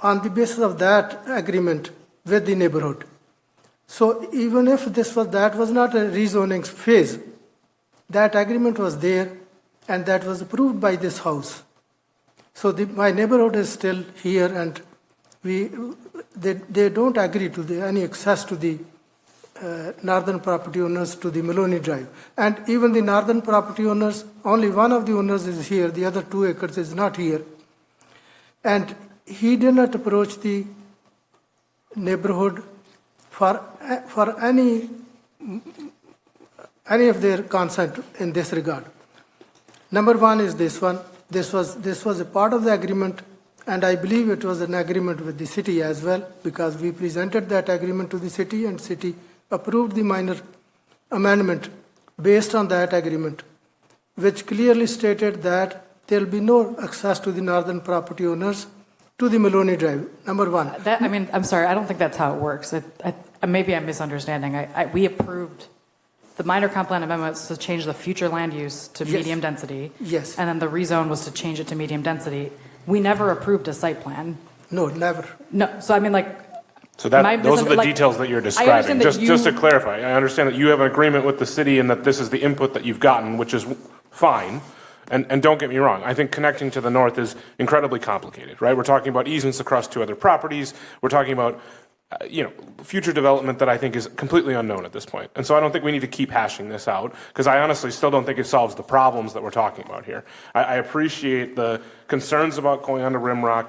on the basis of that agreement with the neighborhood. So even if that was not a rezoning phase, that agreement was there and that was approved by this House. So my neighborhood is still here, and they don't agree to any access to the northern property owners to the Maloney Drive. And even the northern property owners, only one of the owners is here, the other 2 acres is not here. And he did not approach the neighborhood for any of their consent in this regard. Number one is this one. This was a part of the agreement, and I believe it was an agreement with the city as well, because we presented that agreement to the city, and city approved the minor amendment based on that agreement, which clearly stated that there will be no access to the northern property owners to the Maloney Drive, number one. I'm sorry, I don't think that's how it works. Maybe I'm misunderstanding. We approved the minor comp plan amendments to change the future land use to medium density. Yes. And then the rezone was to change it to medium density. We never approved a site plan. No, never. No, so I mean, like. So those are the details that you're describing. Just to clarify, I understand that you have an agreement with the city and that this is the input that you've gotten, which is fine. And don't get me wrong, I think connecting to the north is incredibly complicated, right? We're talking about easements across 2 other properties. We're talking about, future development that I think is completely unknown at this point. And so I don't think we need to keep hashing this out, because I honestly still don't think it solves the problems that we're talking about here. I appreciate the concerns about going onto Rimrock.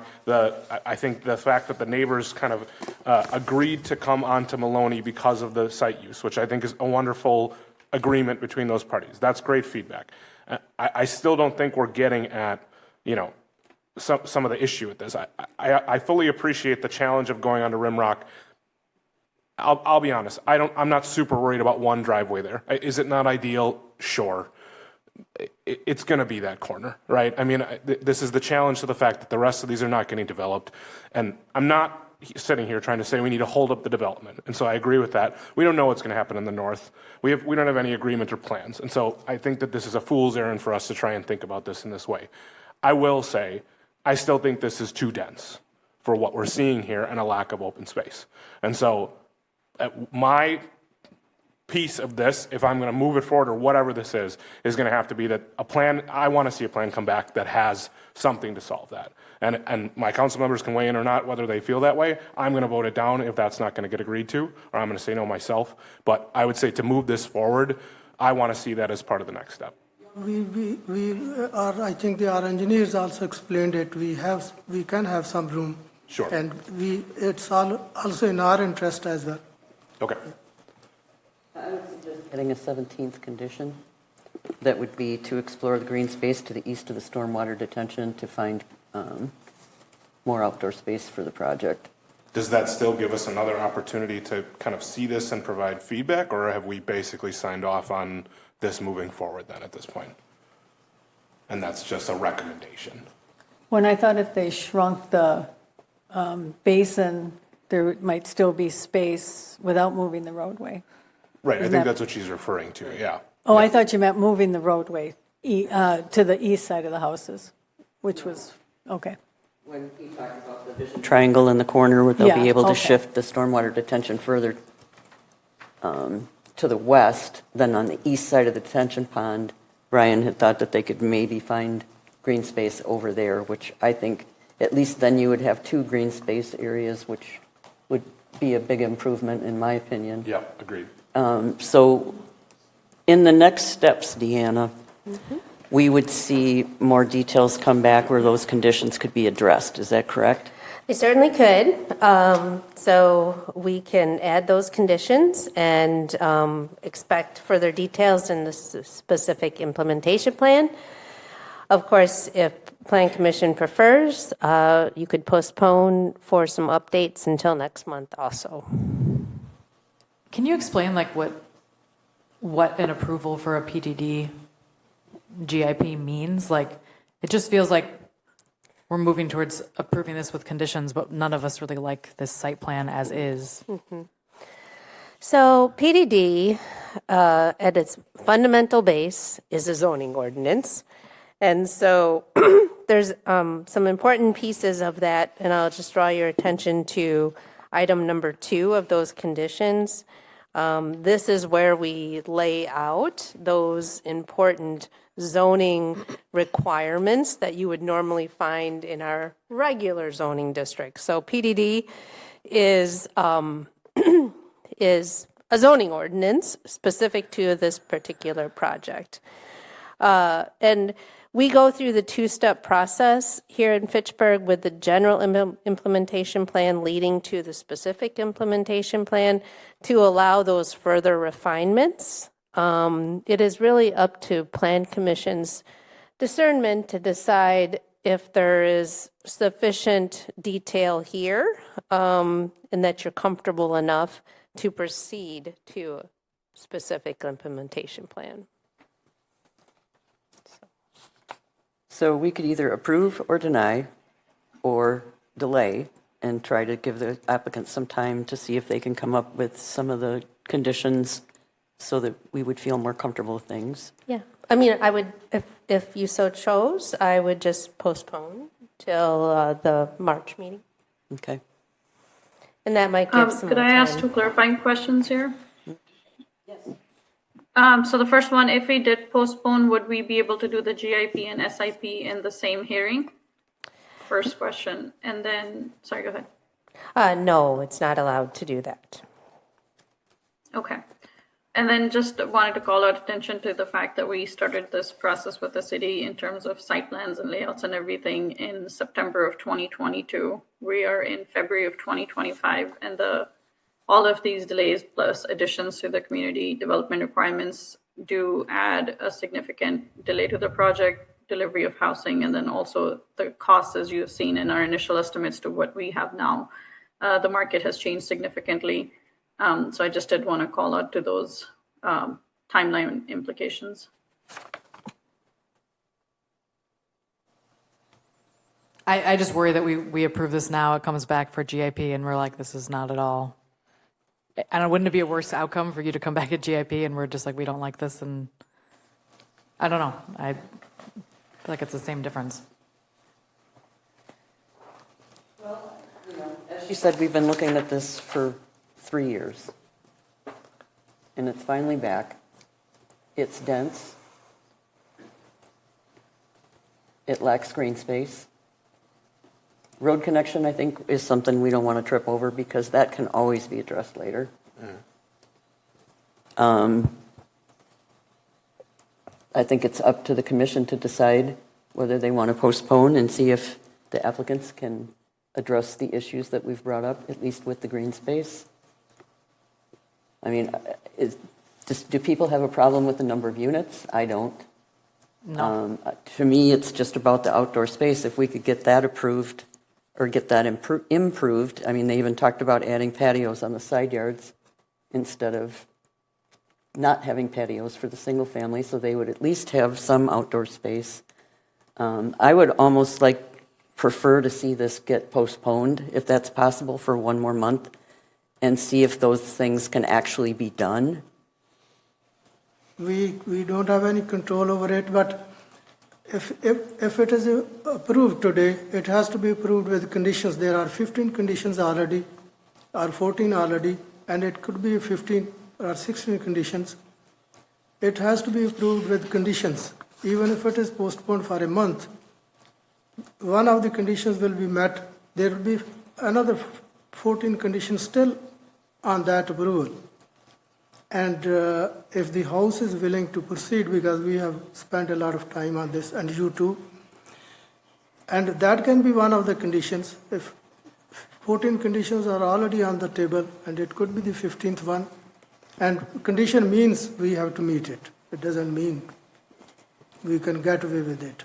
I think the fact that the neighbors kind of agreed to come onto Maloney because of the site use, which I think is a wonderful agreement between those parties. That's great feedback. I still don't think we're getting at, some of the issue with this. I fully appreciate the challenge of going onto Rimrock. I'll be honest. I'm not super worried about one driveway there. Is it not ideal? Sure. It's going to be that corner, right? I mean, this is the challenge to the fact that the rest of these are not getting developed. And I'm not sitting here trying to say we need to hold up the development. And so I agree with that. We don't know what's going to happen in the north. We don't have any agreement or plans. And so I think that this is a fool's errand for us to try and think about this in this way. I will say, I still think this is too dense for what we're seeing here and a lack of open space. And so my piece of this, if I'm going to move it forward or whatever this is going to have to be that a plan, I want to see a plan come back that has something to solve that. And my council members can weigh in or not, whether they feel that way. I'm going to vote it down if that's not going to get agreed to, or I'm going to say no myself. But I would say to move this forward, I want to see that as part of the next step. I think our engineers also explained it. We can have some room. Sure. And it's also in our interest as well. Okay. I would suggest getting a 17th condition. That would be to explore the green space to the east of the stormwater detention to find more outdoor space for the project. Does that still give us another opportunity to kind of see this and provide feedback, or have we basically signed off on this moving forward then at this point? And that's just a recommendation. When I thought if they shrunk the basin, there might still be space without moving the roadway. Right, I think that's what she's referring to, yeah. Oh, I thought you meant moving the roadway to the east side of the houses, which was, okay. When he talked about the vision triangle in the corner where they'll Yeah, be able to okay. shift the stormwater detention further to the west, then on the east side of the detention pond, Brian had thought that they could maybe find green space over there, which I think at least then you would have 2 green space areas, which would be a big improvement in my opinion. Yeah, agreed. So in the next steps, Deanna, we would see more details come back where those conditions could be addressed. Is that correct? They certainly could. So we can add those conditions and expect further details in the specific implementation plan. Of course, if Plan Commission prefers, you could postpone for some updates until next month also. Can you explain like what an approval for a PDD GIP means? Like, it just feels like we're moving towards approving this with conditions, but none of us really like this site plan as is. So PDD, at its fundamental base, is a zoning ordinance. And so there's some important pieces of that, and I'll just draw your attention to item number 2 of those conditions. This is where we lay out those important zoning requirements that you would normally find in our regular zoning district. So PDD is is a zoning ordinance specific to this particular project. And we go through the 2-step process here in Fitchburg with the general implementation plan leading to the specific implementation plan to allow those further refinements. It is really up to Plan Commission's discernment to decide if there is sufficient detail here and that you're comfortable enough to proceed to a specific implementation plan. So we could either approve or deny or delay and try to give the applicants some time to see if they can come up with some of the conditions so that we would feel more comfortable with things. Yeah, I mean, I would, if you so chose, I would just postpone till the March meeting. Okay. And that might give some Could more I ask time. 2 clarifying questions here? So the first one, if we did postpone, would we be able to do the GIP and SIP in the same hearing? First question. And then, sorry, go ahead. No, it's not allowed to do that. Okay. And then just wanted to call out attention to the fact that we started this process with the city in terms of site plans and layouts and everything in September of 2022. We are in February of 2025, and all of these delays plus additions to the community development requirements do add a significant delay to the project, delivery of housing, and then also the costs, as you have seen in our initial estimates to what we have now. The market has changed significantly. So I just did want to call out to those timeline implications. I just worry that we approve this now, it comes back for GIP, and we're like, this is not at all. And wouldn't it be a worse outcome for you to come back at GIP and we're just like, we don't like this? And I don't know. I feel like it's the same difference. Well, as you said, we've been looking at this for 3 years. And it's finally back. It's dense. It lacks green space. Road connection, I think, is something we don't want to trip over because that can always be addressed later. I think it's up to the commission to decide whether they want to postpone and see if the applicants can address the issues that we've brought up, at least with the green space. I mean, do people have a problem with the number of units? I don't. No. To me, it's just about the outdoor space. If we could get that approved or get that improved, I mean, they even talked about adding patios on the side yards instead of not having patios for the single family, so they would at least have some outdoor space. I would almost prefer to see this get postponed, if that's possible, for one more month and see if those things can actually be done. We don't have any control over it, but if it is approved today, it has to be approved with conditions. There are 15 conditions already, or 14 already, and it could be 15 or 16 conditions. It has to be approved with conditions. Even if it is postponed for a month, one of the conditions will be met. There will be another 14 conditions still on that approval. And if the House is willing to proceed, because we have spent a lot of time on this, and you too, and that can be one of the conditions. If 14 conditions are already on the table, and it could be the 15th one, and condition means we have to meet it. It doesn't mean we can get away with it.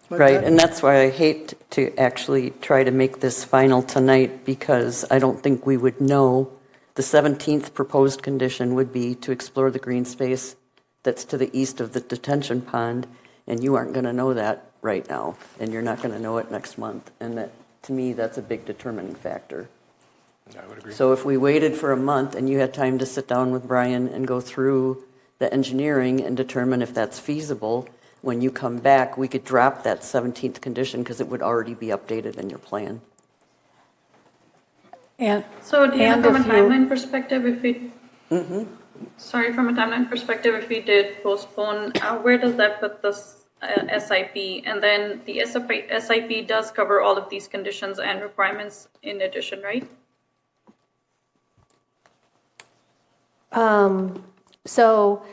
But Right, and that's why I hate to actually try to make this final tonight, because I don't think we would know. The 17th proposed condition would be to explore the green space that's to the east of the detention pond, and you aren't going to know that right now, and you're not going to know it next month. And that, to me, that's a big determining factor. I would agree. So if we waited for a month and you had time to sit down with Brian and go through the engineering and determine if that's feasible, when you come back, we could drop that 17th condition because it would already be updated in your plan. And So, from a if you- timeline perspective, if we, from a timeline perspective, if we did postpone, where does that put this SIP? And then the SIP does cover all of these conditions and requirements in addition, right? So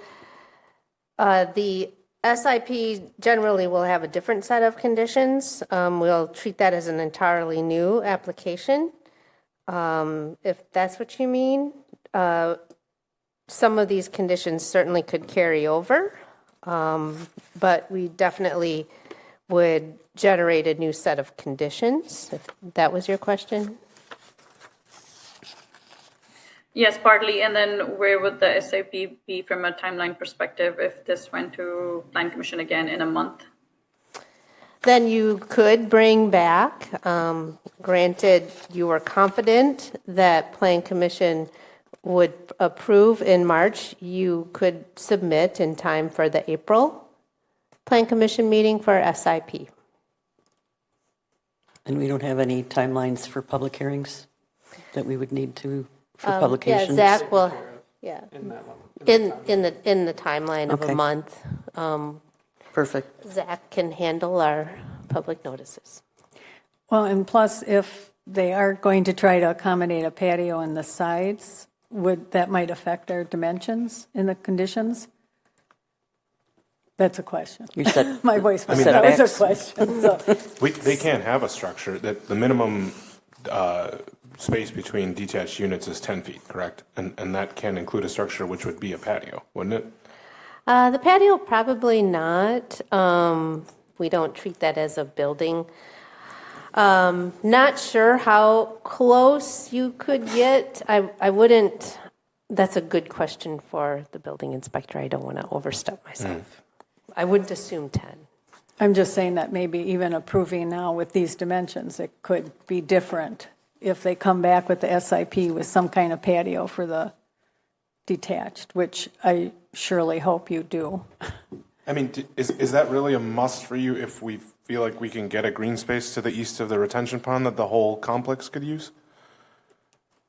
the SIP generally will have a different set of conditions. We'll treat that as an entirely new application. If that's what you mean, some of these conditions certainly could carry over, but we definitely would generate a new set of conditions, if that was your question. Yes, partly. And then where would the SIP be from a timeline perspective if this went to Plan Commission again in a month? Then you could bring back, granted you were confident that Plan Commission would approve in March, you could submit in time for the April Plan Commission meeting for SIP. And we don't have any timelines for public hearings that we would need to for publications? Yeah, Zach will, in the timeline of Okay. a month. Perfect. Zach can handle our public notices. Well, and plus, if they are going to try to accommodate a patio in the sides, that might affect our dimensions in the conditions? That's a question. You said My voice was, I mean, that was a question. So. They can't have a structure that the minimum space between detached units is 10 feet, correct? And that can include a structure which would be a patio, wouldn't it? The patio, probably not. We don't treat that as a building. Not sure how close you could get. I wouldn't, that's a good question for the building inspector. I don't want to overstep myself. I wouldn't assume 10. I'm just saying that maybe even approving now with these dimensions, it could be different if they come back with the SIP with some kind of patio for the detached, which I surely hope you do. I mean, is that really a must for you if we feel like we can get a green space to the east of the retention pond that the whole complex could use?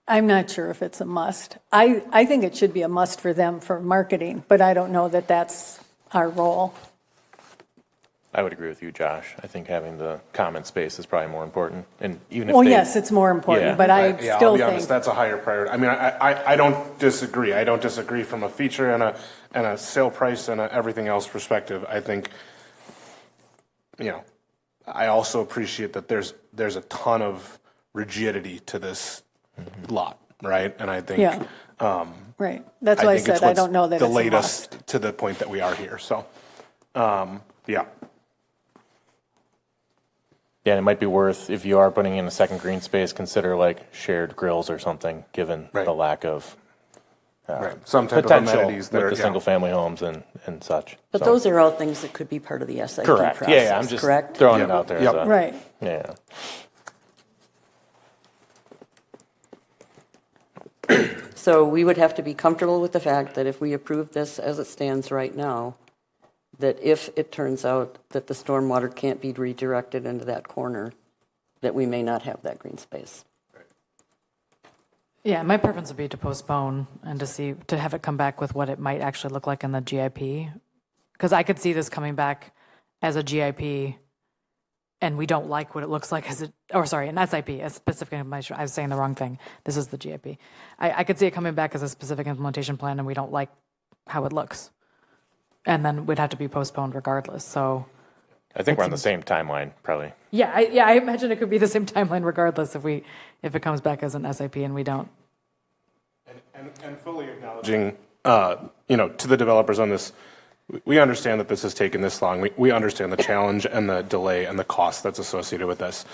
I'm not sure if it's a must. I think it should be a must for them for marketing, but I don't know that that's our role. I would agree with you, Josh. I think having the common space is probably more important. And even if Well, they, yes, it's more important, Yeah. but I Yeah, still I'll be think. honest, that's a higher priority. I mean, I don't disagree. I don't disagree from a feature and a sale price and everything else perspective. I think, I also appreciate that there's a ton of rigidity to this lot, right? And I think, Yeah. Right. That's why I think it's said I what's don't know that it's a delayed must. us to the point that we are here. So, yeah. yeah, it might be worth, if you are putting in a second green space, consider like shared grills or something, given Right. the lack of Some type of potential amenities that with are the single family homes and such. But So- those are all things that could be part of the SIP correct. process, Yeah, I'm just correct? throwing it out there. Yep. As a, Right. Yeah. So we would have to be comfortable with the fact that if we approve this as it stands right now, that if it turns out that the stormwater can't be redirected into that corner, that we may not have that green space. Yeah, my preference would be to postpone and to have it come back with what it might actually look like in the GIP. Because I could see this coming back as a GIP and we don't like what it looks like an SIP, a specific implementation. I was saying the wrong thing. This is the GIP. I could see it coming back as a specific implementation plan and we don't like how it looks. And then we'd have to be postponed regardless. So I think we're on the same timeline, probably. yeah, I imagine it could be the same timeline regardless if it comes back as an SIP and we don't. And fully acknowledging, to the developers on this, we understand that this has taken this long. We understand the challenge and the delay and the cost that's associated with this.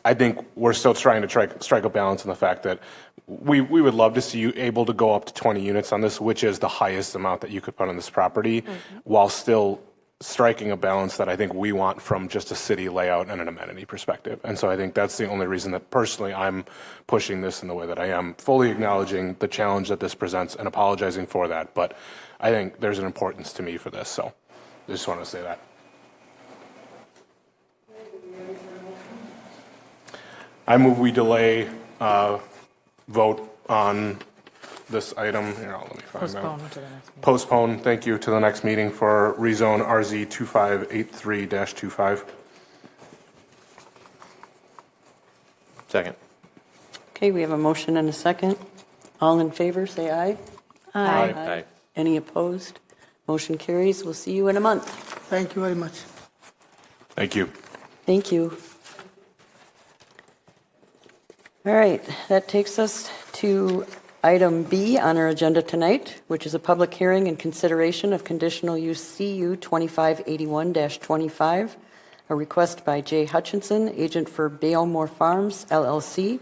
I think we're still trying to strike a balance in the fact that we would love to see you able to go up to 20 units on this, which is the highest amount that you could put on this property, while still striking a balance that I think we want from just a city layout and an amenity perspective. And so I think that's the only reason that personally I'm pushing this in the way that I am, fully acknowledging the challenge that this presents and apologizing for that. But I think there's an importance to me for this. So I just want to say that. I move we delay vote on this item. Here, let me find Postpone out. to the next meeting. Postpone, thank you, to the next meeting for rezone RZ 2583-25. Second. Okay, we have a motion and a second. All in favor, say aye. Aye. Any opposed? Motion carries. We'll see you in a month. Thank you very much. Thank you. Thank you. All right, that takes us to item B on our agenda tonight, which is a public hearing and consideration of conditional use CU 2581-25, a request by Jay Hutchinson, agent for Bailmore Farms, LLC,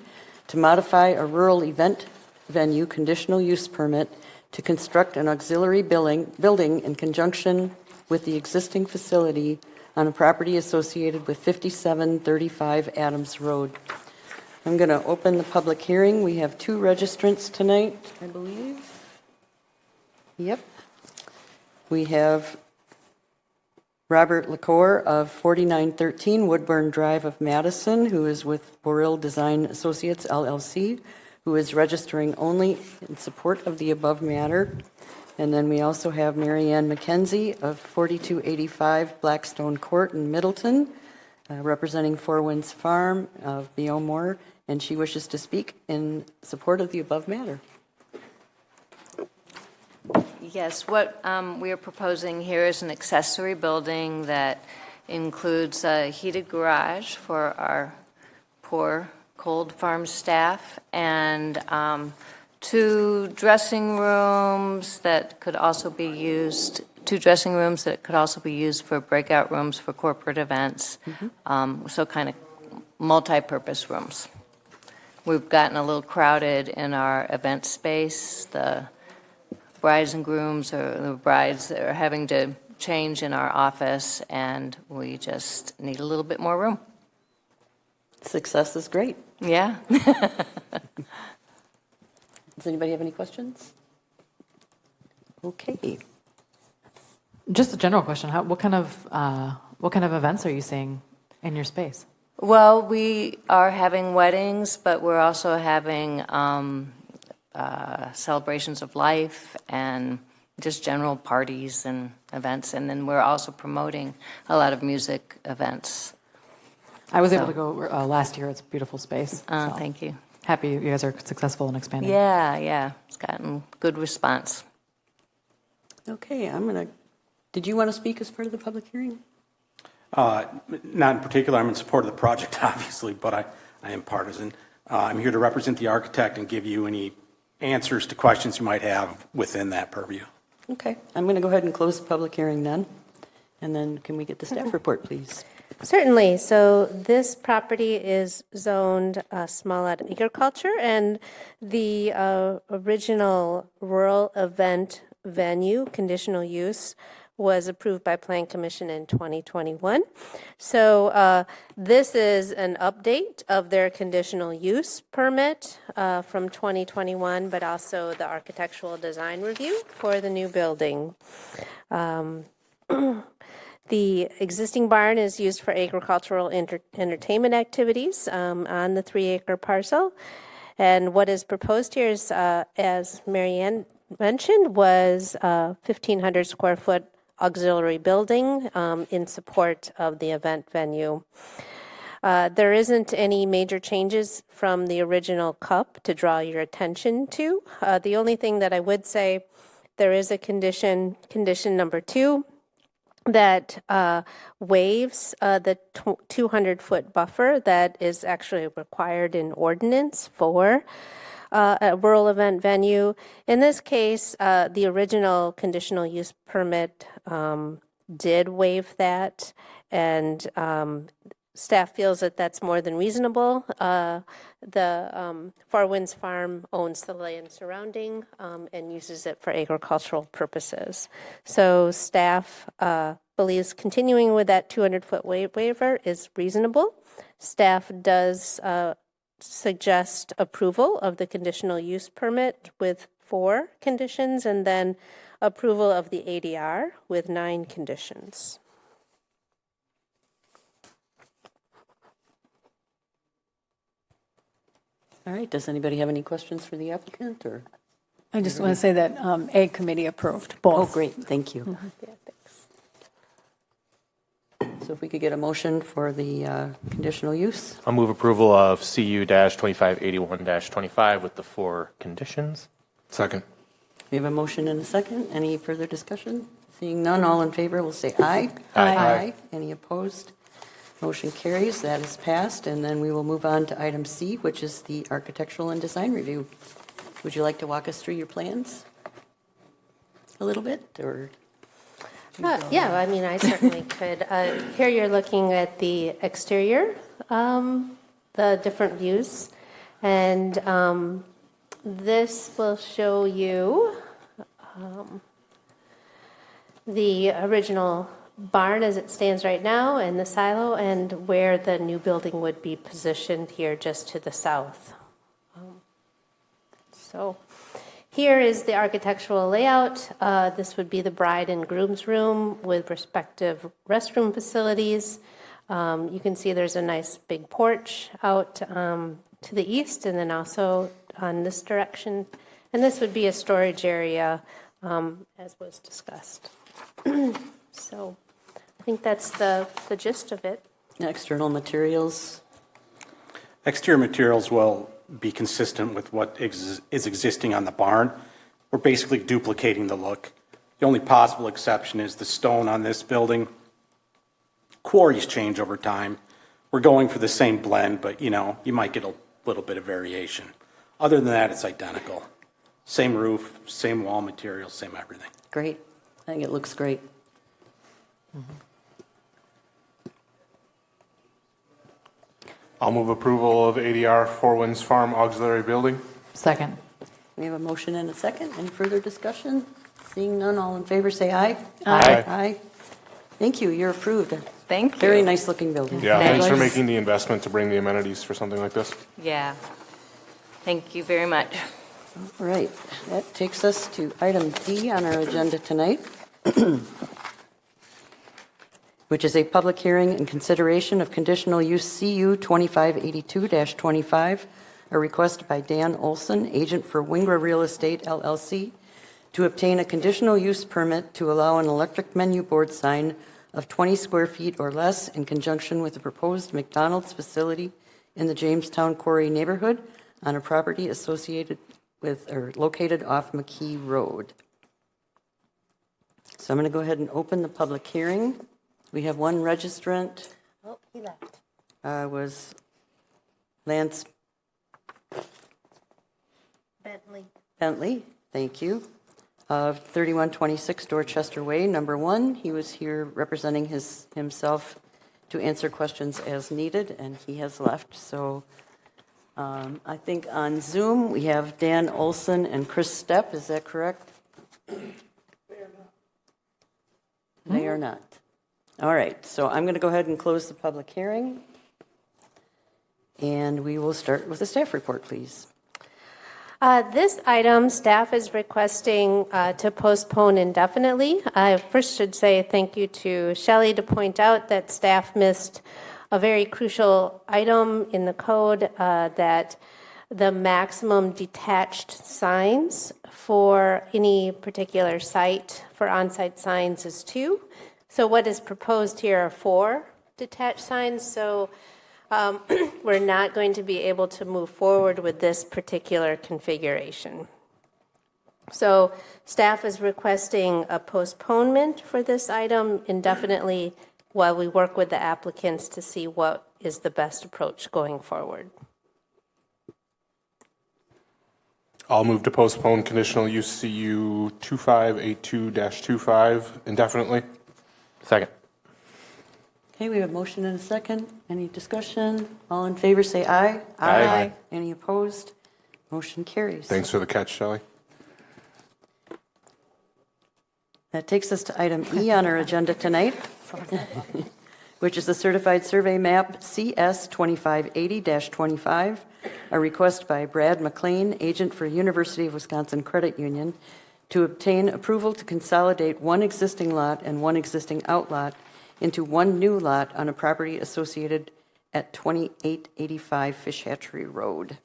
to modify a rural event venue conditional use permit to construct an auxiliary building in conjunction with the existing facility on a property associated with 5735 Adams Road. I'm going to open the public hearing. We have two registrants tonight, I believe. Yep. We have Robert LaCour of 4913 Woodburn Drive of Madison, who is with Boril Design Associates, LLC, who is registering only in support of the above matter. And then we also have Marianne McKenzie of 4285 Blackstone Court in Middleton, representing Four Winds Farm of Beomore, and she wishes to speak in support of the above matter. Yes, what we are proposing here is an accessory building that includes a heated garage for our poor cold farm staff and two dressing rooms that could also be used for breakout rooms for corporate events, so kind of multi-purpose rooms. We've gotten a little crowded in our event space. The brides and grooms or the brides are having to change in our office, and we just need a little bit more room. Success is great. Yeah. Does anybody have any questions? Okay. Just a general question. What kind of events are you seeing in your space? Well, we are having weddings, but we're also having celebrations of life and just general parties and events. And then we're also promoting a lot of music events. I was able to go last year. It's a beautiful space. So Thank you. happy you guys are successful in expanding. Yeah. It's gotten good response. Okay, did you want to speak as part of the public hearing? Not in particular. I'm in support of the project, obviously, but I am partisan. I'm here to represent the architect and give you any answers to questions you might have within that purview. Okay, I'm going to go ahead and close the public hearing then. And then can we get the staff report, please? Certainly. So this property is zoned small lot agriculture, and the original rural event venue conditional use was approved by Plan Commission in 2021. So this is an update of their conditional use permit from 2021, but also the architectural design review for the new building. The existing barn is used for agricultural entertainment activities on the 3-acre parcel. And what is proposed here is, as Marianne mentioned, was a 1,500 square foot auxiliary building in support of the event venue. There isn't any major changes from the original CUP to draw your attention to. The only thing that I would say, there is a condition number 2, that waives the 200-foot buffer that is actually required in ordinance for a rural event venue. In this case, the original conditional use permit did waive that, and staff feels that that's more than reasonable. The Four Winds Farm owns the land surrounding and uses it for agricultural purposes. So staff believes continuing with that 200-foot waiver is reasonable. Staff does suggest approval of the conditional use permit with 4 conditions, and then approval of the ADR with 9 conditions. All right, does anybody have any questions for the applicant, or? I just want to say that Ag Committee approved both. Oh, great, thank you. Yeah, thanks. So if we could get a motion for the conditional use? I'll move approval of CU-2581-25 with the 4 conditions. Second. We have a motion and a second. Any further discussion? Seeing none, all in favor will say aye. Aye. Any opposed? Motion carries. That is passed. And then we will move on to item C, which is the architectural and design review. Would you like to walk us through your plans a little bit, or? Yeah, I mean, I certainly could. Here you're looking at the exterior, the different views, and this will show you the original barn as it stands right now, and the silo, and where the new building would be positioned here just to the south. So here is the architectural layout. This would be the bride and groom's room with respective restroom facilities. You can see there's a nice big porch out to the east, and then also on this direction. And this would be a storage area, as was discussed. So I think that's the gist of it. External materials? Exterior materials will be consistent with what is existing on the barn. We're basically duplicating the look. The only possible exception is the stone on this building. Quarries change over time. We're going for the same blend, but you might get a little bit of variation. Other than that, it's identical. Same roof, same wall material, same everything. Great. I think it looks great. I'll move approval of ADR Four Winds Farm Auxiliary Building. Second. We have a motion and a second. Any further discussion? Seeing none, all in favor say aye. Aye. Aye. Thank you, you're approved. Thank you. Very nice looking building. Yeah, thanks for making the investment to bring the amenities for something like this. Yeah. Thank you very much. All right, that takes us to item D on our agenda tonight, which is a public hearing and consideration of conditional use CU 2582-25, a request by Dan Olson, agent for Wingra Real Estate LLC, to obtain a conditional use permit to allow an electric menu board sign of 20 square feet or less in conjunction with the proposed McDonald's facility in the Jamestown Quarry neighborhood on a property associated with or located off McKee Road. So I'm going to go ahead and open the public hearing. We have one registrant. Oh, he left. Was Lance Bentley, thank you, of 3126 Dorchester Way, number 1. He was here representing himself to answer questions as needed, and he has left. So I think on Zoom we have Dan Olson and Chris Stepp. Is that correct? They are not. All right, so I'm going to go ahead and close the public hearing, and we will start with the staff report, please. This item, staff is requesting to postpone indefinitely. I first should say thank you to Shelley to point out that staff missed a very crucial item in the code, that the maximum detached signs for any particular site for on-site signs is 2. So what is proposed here are 4 detached signs. So we're not going to be able to move forward with this particular configuration. So staff is requesting a postponement for this item indefinitely while we work with the applicants to see what is the best approach going forward. I'll move to postpone conditional use CU 2582-25 indefinitely. Second. Okay, we have a motion and a second. Any discussion? All in favor say aye. Aye. Any opposed? Motion carries. Thanks for the catch, Shelley. That takes us to item E on our agenda tonight, which is the certified survey map CS 2580-25, a request by Brad McLean, agent for University of Wisconsin Credit Union, to obtain approval to consolidate one existing lot and one existing outlot into one new lot on a property associated at 2885 Fish Hatchery Road.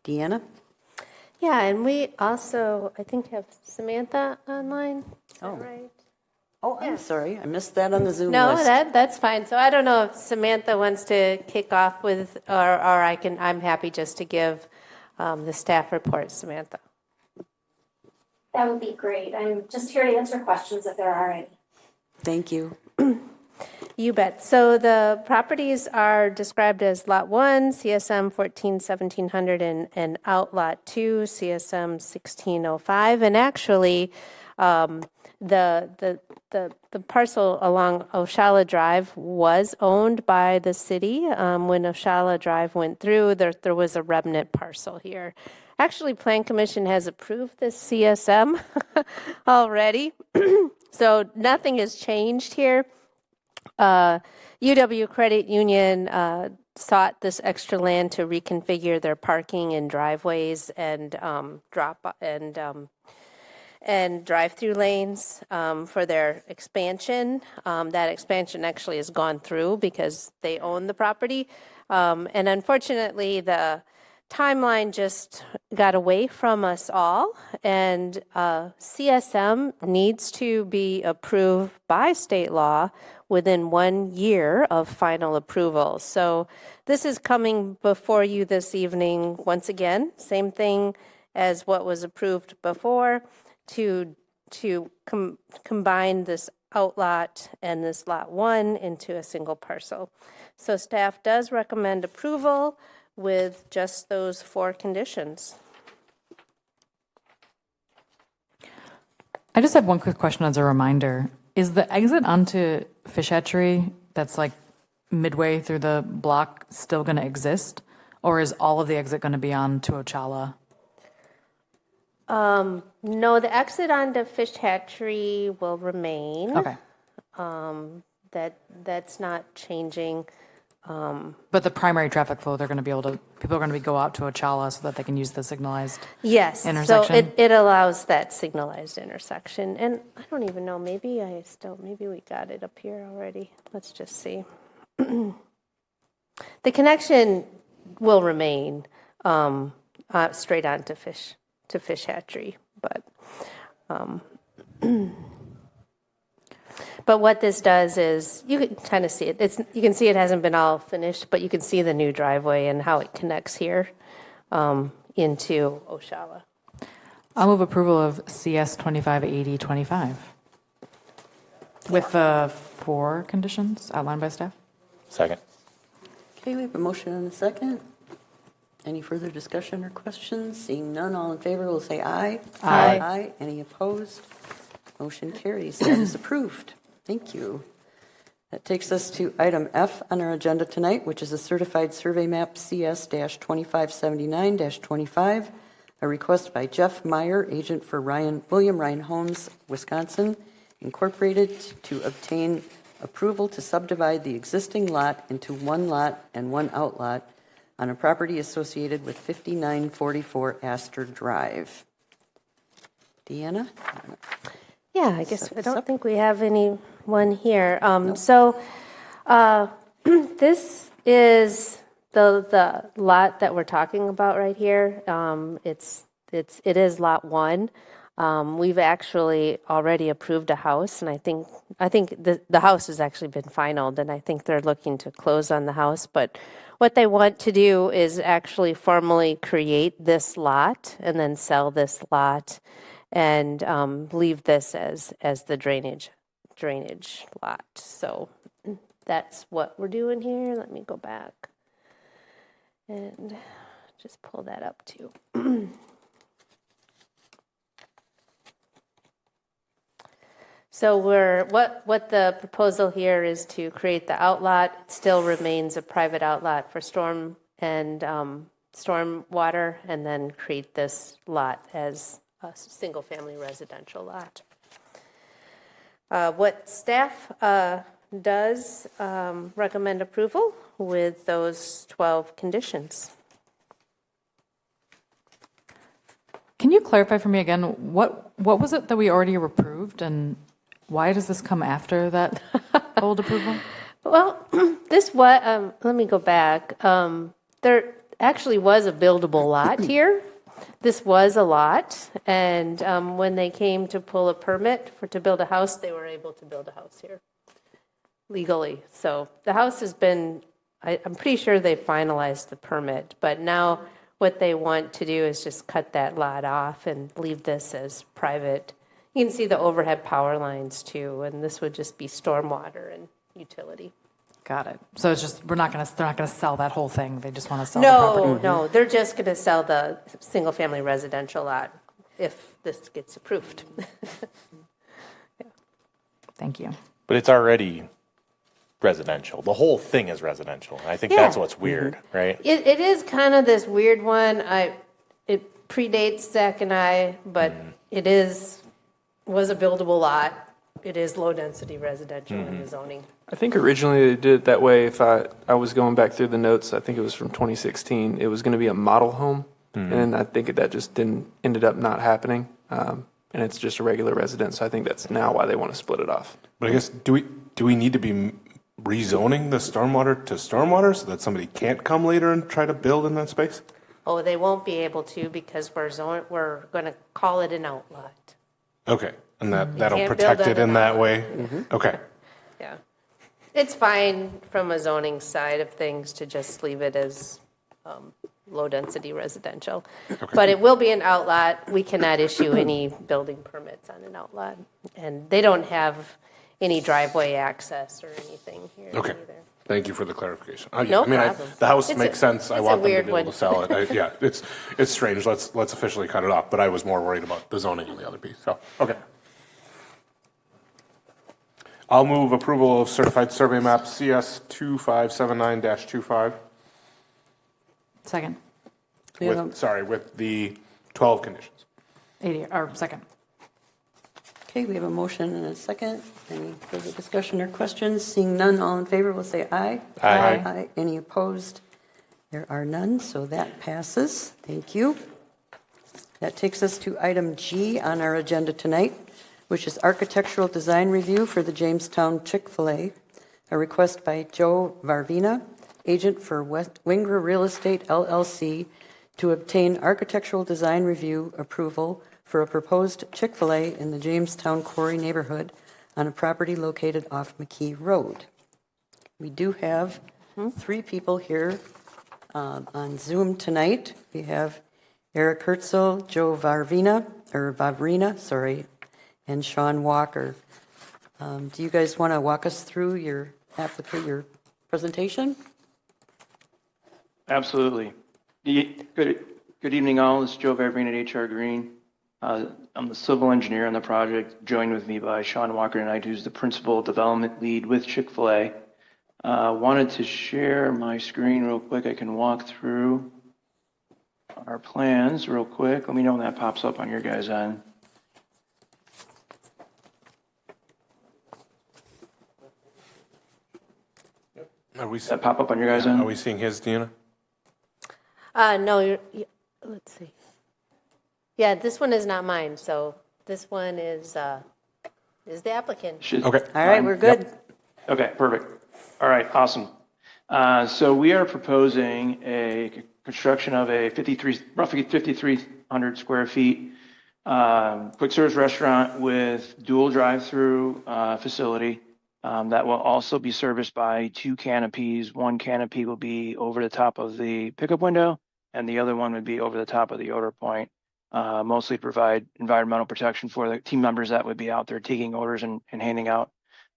Deanna? Yeah, and we also, I think, have Samantha online. Is that right? Oh, I'm sorry. I missed that on the Zoom No, list. that's fine. So I don't know if Samantha wants to kick off with, or I'm happy just to give the staff report, Samantha. That would be great. I'm just here to answer questions if there are any. Thank you. You bet. So the properties are described as Lot 1, CSM 14-1700, and Outlot 2, CSM 1605. And actually, the parcel along Oshala Drive was owned by the city. When Oshala Drive went through, there was a remnant parcel here. Actually, Plan Commission has approved this CSM already, so nothing has changed here. UW Credit Union sought this extra land to reconfigure their parking and driveways and drive-through lanes for their expansion. That expansion actually has gone through because they own the property. And unfortunately, the timeline just got away from us all, and CSM needs to be approved by state law within 1 year of final approval. So this is coming before you this evening once again, same thing as what was approved before, to combine this outlot and this lot 1 into a single parcel. So staff does recommend approval with just those 4 conditions. I just have one quick question as a reminder. Is the exit onto Fish Hatchery that's like midway through the block still going to exist? Or is all of the exit going to be on to Ochala? No, the exit onto Fish Hatchery will remain. Okay. That's not changing. But the primary traffic flow, people are going to go out to Ochala so that they can use the signalized Yes, intersection. so it allows that signalized intersection. And I don't even know, maybe we got it up here already. Let's just see. The connection will remain straight on to Fish Hatchery, but but what this does is you can kind of see it. You can see it hasn't been all finished, but you can see the new driveway and how it connects here into Ochala. I'll move approval of CS 258025 with the 4 conditions outlined by staff. Second. Okay, we have a motion and a second. Any further discussion or questions? Seeing none, all in favor will say aye. Aye. Aye. Any opposed? Motion carries. That is approved. Thank you. That takes us to item F on our agenda tonight, which is a certified survey map CS-2579-25, a request by Jeff Meyer, agent for William Ryan Homes, Wisconsin, Incorporated, to obtain approval to subdivide the existing lot into one lot and one outlot on a property associated with 5944 Astor Drive. Deanna? Yeah, I guess I don't think we have anyone here. So this is the lot that we're talking about right here. It is lot 1. We've actually already approved a house, and I think the house has actually been finalized, and I think they're looking to close on the house. But what they want to do is actually formally create this lot and then sell this lot and leave this as the drainage lot. So that's what we're doing here. Let me go back and just pull that up too. So what the proposal here is to create the outlot. It still remains a private outlet for storm and stormwater, and then create this lot as a single-family residential lot. What staff does recommend approval with those 12 conditions. Can you clarify for me again, what was it that we already approved, and why does this come after that old approval? Well, let me go back. There actually was a buildable lot here. This was a lot, and when they came to pull a permit to build a house, they were able to build a house here legally. So the house has been, I'm pretty sure they finalized the permit, but now what they want to do is just cut that lot off and leave this as private. You can see the overhead power lines too, and this would just be stormwater and utility. Got it. So it's just they're not going to sell that whole thing. They just want to sell the property. No, they're just going to sell the single-family residential lot if this gets approved. Yeah. Thank you. But it's already residential. The whole thing is residential. I think that's what's weird, right? It is kind of this weird one. It predates Zach and I, but it was a buildable lot. It is low-density residential in the zoning. I think originally they did it that way. If I was going back through the notes, I think it was from 2016. It was going to be a model home, and I think that just ended up not happening. And it's just a regular residence. So I think that's now why they want to split it off. But I guess do we need to be rezoning the stormwater to stormwater so that somebody can't come later and try to build in that space? Oh, they won't be able to because we're going to call it an outlot. Okay, and that'll can't protect build it on in an that outlot. way? Okay. Yeah. It's fine from a zoning side of things to just leave it as low-density residential. But it will be an outlot. We cannot issue any building permits on an outlot. And they don't have any driveway access or anything here Okay. either. Thank you for the clarification. No problem. The house It's makes sense. I it's a want them to weird be able one. to sell it. Yeah, it's strange. Let's officially cut it off. But I was more worried about the zoning and the other piece. So, okay. I'll move approval of certified survey map CS 2579-25 Second. with the 12 conditions. Or second. Okay, we have a motion and a second. Any further discussion or questions? Seeing none, all in favor will say aye. Aye. Aye. Any opposed? There are none, so that passes. Thank you. That takes us to item G on our agenda tonight, which is architectural design review for the Jamestown Chick-fil-A, a request by Joe Varvina, agent for Winger Real Estate LLC, to obtain architectural design review approval for a proposed Chick-fil-A in the Jamestown Quarry neighborhood on a property located off McKee Road. We do have 3 people here on Zoom tonight. We have Eric Herzl, Joe Vavrina, sorry, and Sean Walker. Do you guys want to walk us through your presentation? Absolutely. Good evening, all. This is Joe Vavrina at HR Green. I'm the civil engineer on the project, joined with me by Sean Walker tonight, who's the principal development lead with Chick-fil-A. Wanted to share my screen real quick. I can walk through our plans real quick. Let me know when that pops up on your guys' end. That pop up on your guys' end? Are we seeing his, Deanna? No, let's see. Yeah, this one is not mine, so this one is the applicant. Okay. All right, we're good. Yep. Okay, perfect. All right, awesome. So we are proposing a construction of a roughly 5,300 square feet quick service restaurant with dual drive-through facility that will also be serviced by 2 canopies. One canopy will be over the top of the pickup window, and the other one would be over the top of the order point. Mostly provide environmental protection for the team members that would be out there taking orders and handing out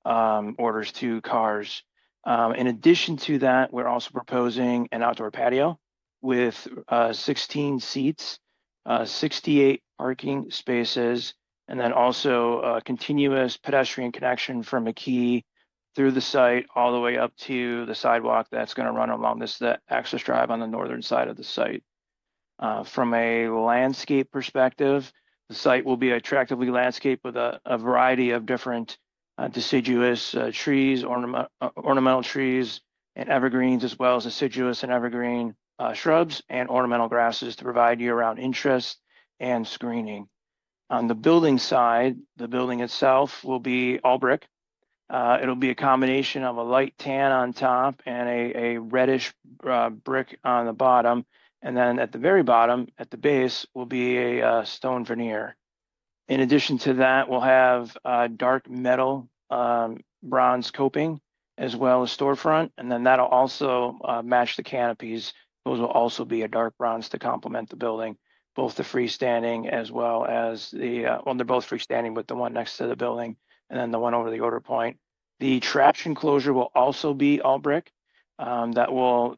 orders to cars. In addition to that, we're also proposing an outdoor patio with 16 seats, 68 parking spaces, and then also a continuous pedestrian connection from McKee through the site all the way up to the sidewalk that's going to run along the access drive on the northern side of the site. From a landscape perspective, the site will be attractively landscaped with a variety of different deciduous trees, ornamental trees, and evergreens, as well as deciduous and evergreen shrubs and ornamental grasses to provide year-round interest and screening. On the building side, the building itself will be all brick. It'll be a combination of a light tan on top and a reddish brick on the bottom. And then at the very bottom, at the base, will be a stone veneer. In addition to that, we'll have dark metal bronze coping as well as storefront, and then that'll also match the canopies. Those will also be a dark bronze to complement the building, both the freestanding as well as the, well, they're both freestanding, but the one next to the building and then the one over the order point. The trash enclosure will also be all brick. That will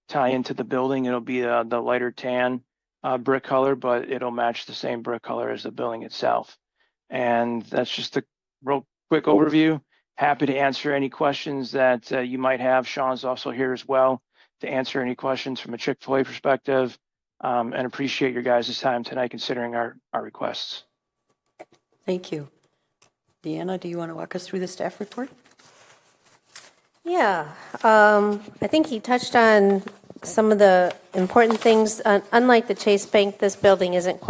tie into the building. It'll be the lighter tan brick color, but it'll match the same brick color as the building itself. And that's just a real quick overview. Happy to answer any questions that you might have. Sean's also here as well to answer any questions from a Chick-fil-A perspective, and appreciate your guys' time tonight considering our requests. Thank you. Deanna, do you want to walk us through the staff report? Yeah, I think he touched on some of the important things. Unlike the Chase Bank, this building isn't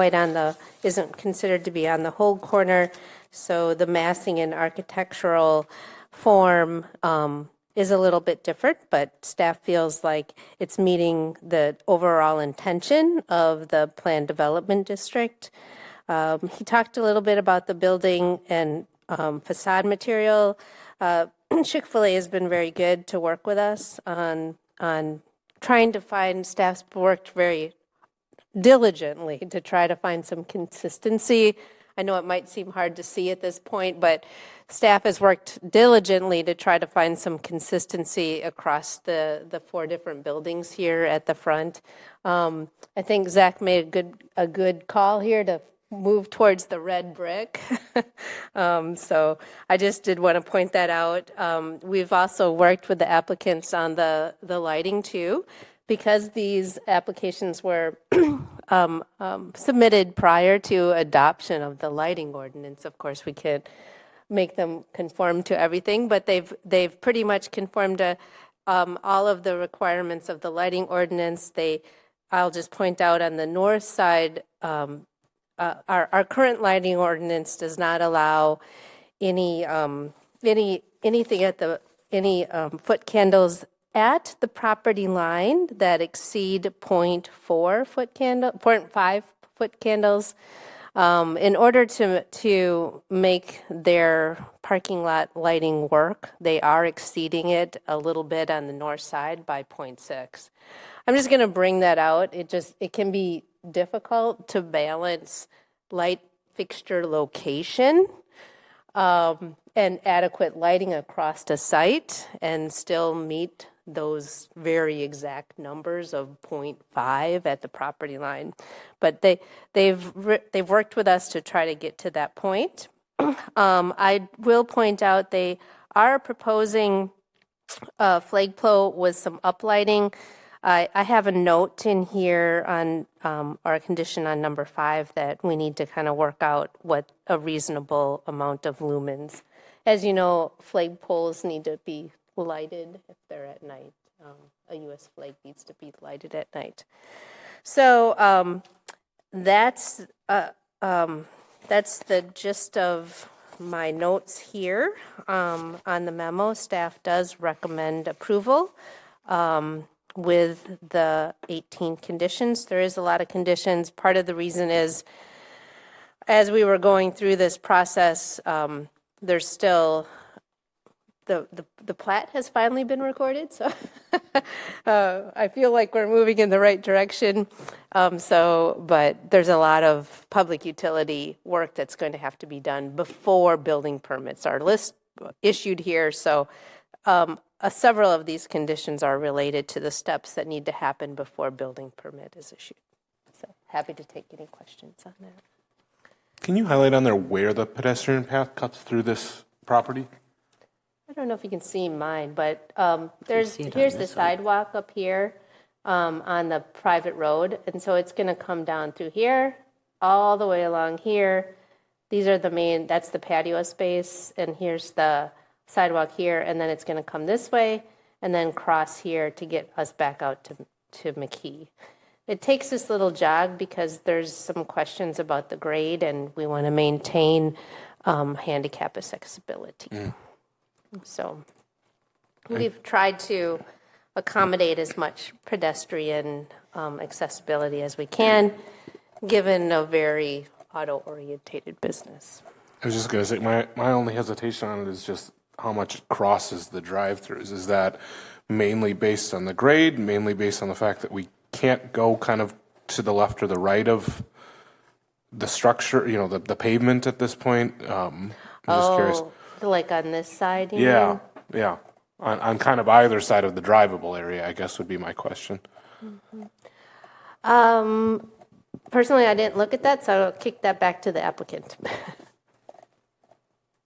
considered to be on the whole corner, so the massing and architectural form is a little bit different, but staff feels like it's meeting the overall intention of the planned development district. He talked a little bit about the building and facade material. Chick-fil-A has been very good to work with us on trying to find, staff's worked very diligently to try to find some consistency. I know it might seem hard to see at this point, but staff has worked diligently to try to find some consistency across the 4 different buildings here at the front. I think Zach made a good call here to move towards the red brick. So I just did want to point that out. We've also worked with the applicants on the lighting too, because these applications were submitted prior to adoption of the lighting ordinance. Of course, we can't make them conform to everything, but they've pretty much conformed to all of the requirements of the lighting ordinance. I'll just point out on the north side, our current lighting ordinance does not allow any foot candles at the property line that exceed 0.5 foot candles. In order to make their parking lot lighting work, they are exceeding it a little bit on the north side by 0.6. I'm just going to bring that out. It can be difficult to balance light fixture location and adequate lighting across the site and still meet those very exact numbers of 0.5 at the property line. But they've worked with us to try to get to that point. I will point out they are proposing a flagpole with some uplighting. I have a note in here on our condition on number 5 that we need to kind of work out what a reasonable amount of lumens. As you know, flagpoles need to be lighted if they're at night. A U.S. flag needs to be lighted at night. So that's the gist of my notes here on the memo. Staff does recommend approval with the 18 conditions. There is a lot of conditions. Part of the reason is, as we were going through this process, there's still the plat has finally been recorded, so I feel like we're moving in the right direction. But there's a lot of public utility work that's going to have to be done before building permits are issued here. So several of these conditions are related to the steps that need to happen before building permit is issued. So happy to take any questions on that. Can you highlight on there where the pedestrian path cuts through this property? I don't know if you can see mine, but here's the sidewalk up here on the private road. And so it's going to come down through here, all the way along here. These are that's the patio space. And here's the sidewalk here. And then it's going to come this way and then cross here to get us back out to McKee. It takes this little jog because there's some questions about the grade and we want to maintain handicap accessibility. So we've tried to accommodate as much pedestrian accessibility as we can, given a very auto-orientated business. I was just going to say, my only hesitation on it is just how much it crosses the drive-throughs. Is that mainly based on the grade, mainly based on the fact that we can't go kind of to the left or the right of the structure, the pavement at this point? I'm just curious. Like on this side? Yeah. On kind of either side of the drivable area, I guess would be my question. Personally, I didn't look at that, so I'll kick that back to the applicant.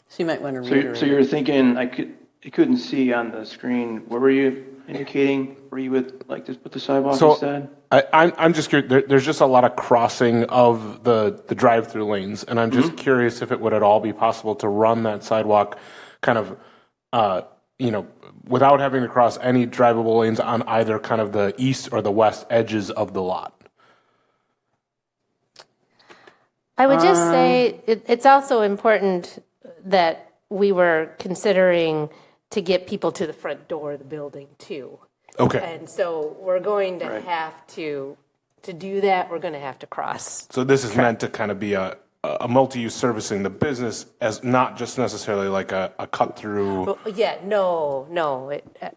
So you might want to reiterate. So you're thinking, I couldn't see on the screen, what were you indicating? Where you would like to put the sidewalk instead? I'm just curious, there's just a lot of crossing of the drive-through lanes, and I'm just curious if it would at all be possible to run that sidewalk kind of, without having to cross any drivable lanes on either kind of the east or the west edges of the lot. I would just say it's also important that we were considering to get people to the front door of the building too. Okay. And so we're going to have to do that, we're going to have to cross. So this is meant to kind of be a multi-use servicing the business as not just necessarily like a cut through. Well, yeah, no.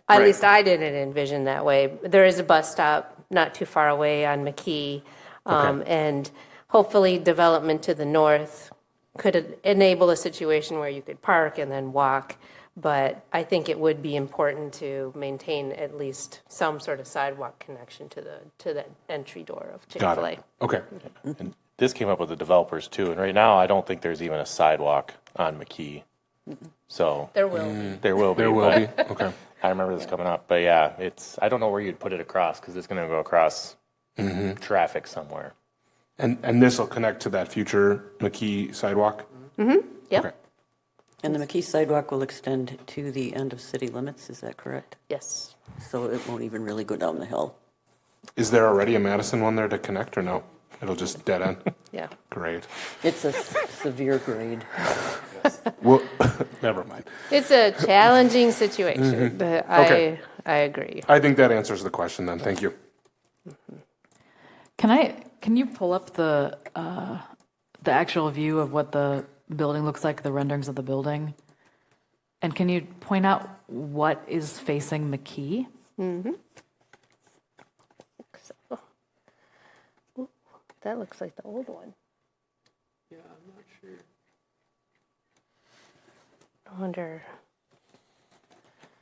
At least I didn't envision that way. There is a bus stop not too far away on McKee, and hopefully development to the north could enable a situation where you could park and then walk. But I think it would be important to maintain at least some sort of sidewalk connection to the entry door of Chick-fil-A. Got it. Okay. And this came up with the developers too, and right now I don't think there's even a sidewalk on McKee. So there will be. There will be. Okay. I remember this coming up, but yeah, I don't know where you'd put it across because it's going to go across traffic somewhere. And this will connect to that future McKee sidewalk? Mm-hmm, yep. Okay. And the McKee sidewalk will extend to the end of city limits, is that correct? Yes. So it won't even really go down the hill. Is there already a Madison one there to connect or no? It'll just dead end? Yeah. Great. It's a severe grade. Well, never mind. It's a challenging situation, Mhm. but Okay. I agree. I think that answers the question then. Thank you. Can you pull up the actual view of what the building looks like, the renderings of the building? And can you point out what is facing McKee? Mm-hmm. Ooh, that looks like the old one. Yeah, I'm not sure. I wonder.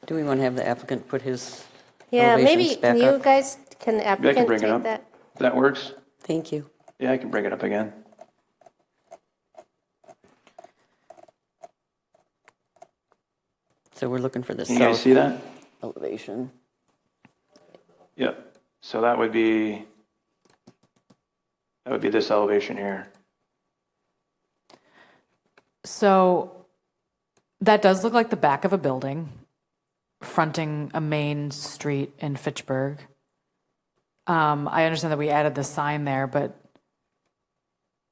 Do we want to have the applicant put his Yeah, elevations maybe, back can you up? guys, can the Maybe I can applicant bring it take up. that? If that works. Thank you. Yeah, I can bring it up again. So we're looking for the Can you guys south see that? elevation. Yep. So that would be this elevation here. So that does look like the back of a building fronting a main street in Fitchburg. I understand that we added the sign there, but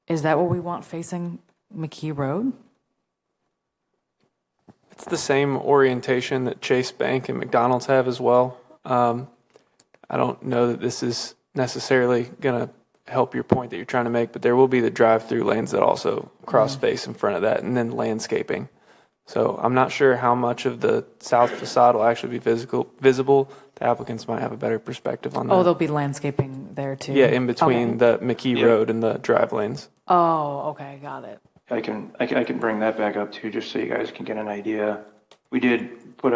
is that what we want facing McKee Road? It's the same orientation that Chase Bank and McDonald's have as well. I don't know that this is necessarily going to help your point that you're trying to make, but there will be the drive-through lanes that also cross-face in front of that, and then landscaping. So I'm not sure how much of the south facade will actually be visible. The applicants might have a better perspective on that. Oh, there'll be landscaping there too? Yeah, in between Okay. the McKee Road and the drive lanes. Oh, okay, got it. I can bring that back up too, just so you guys can get an idea. We did put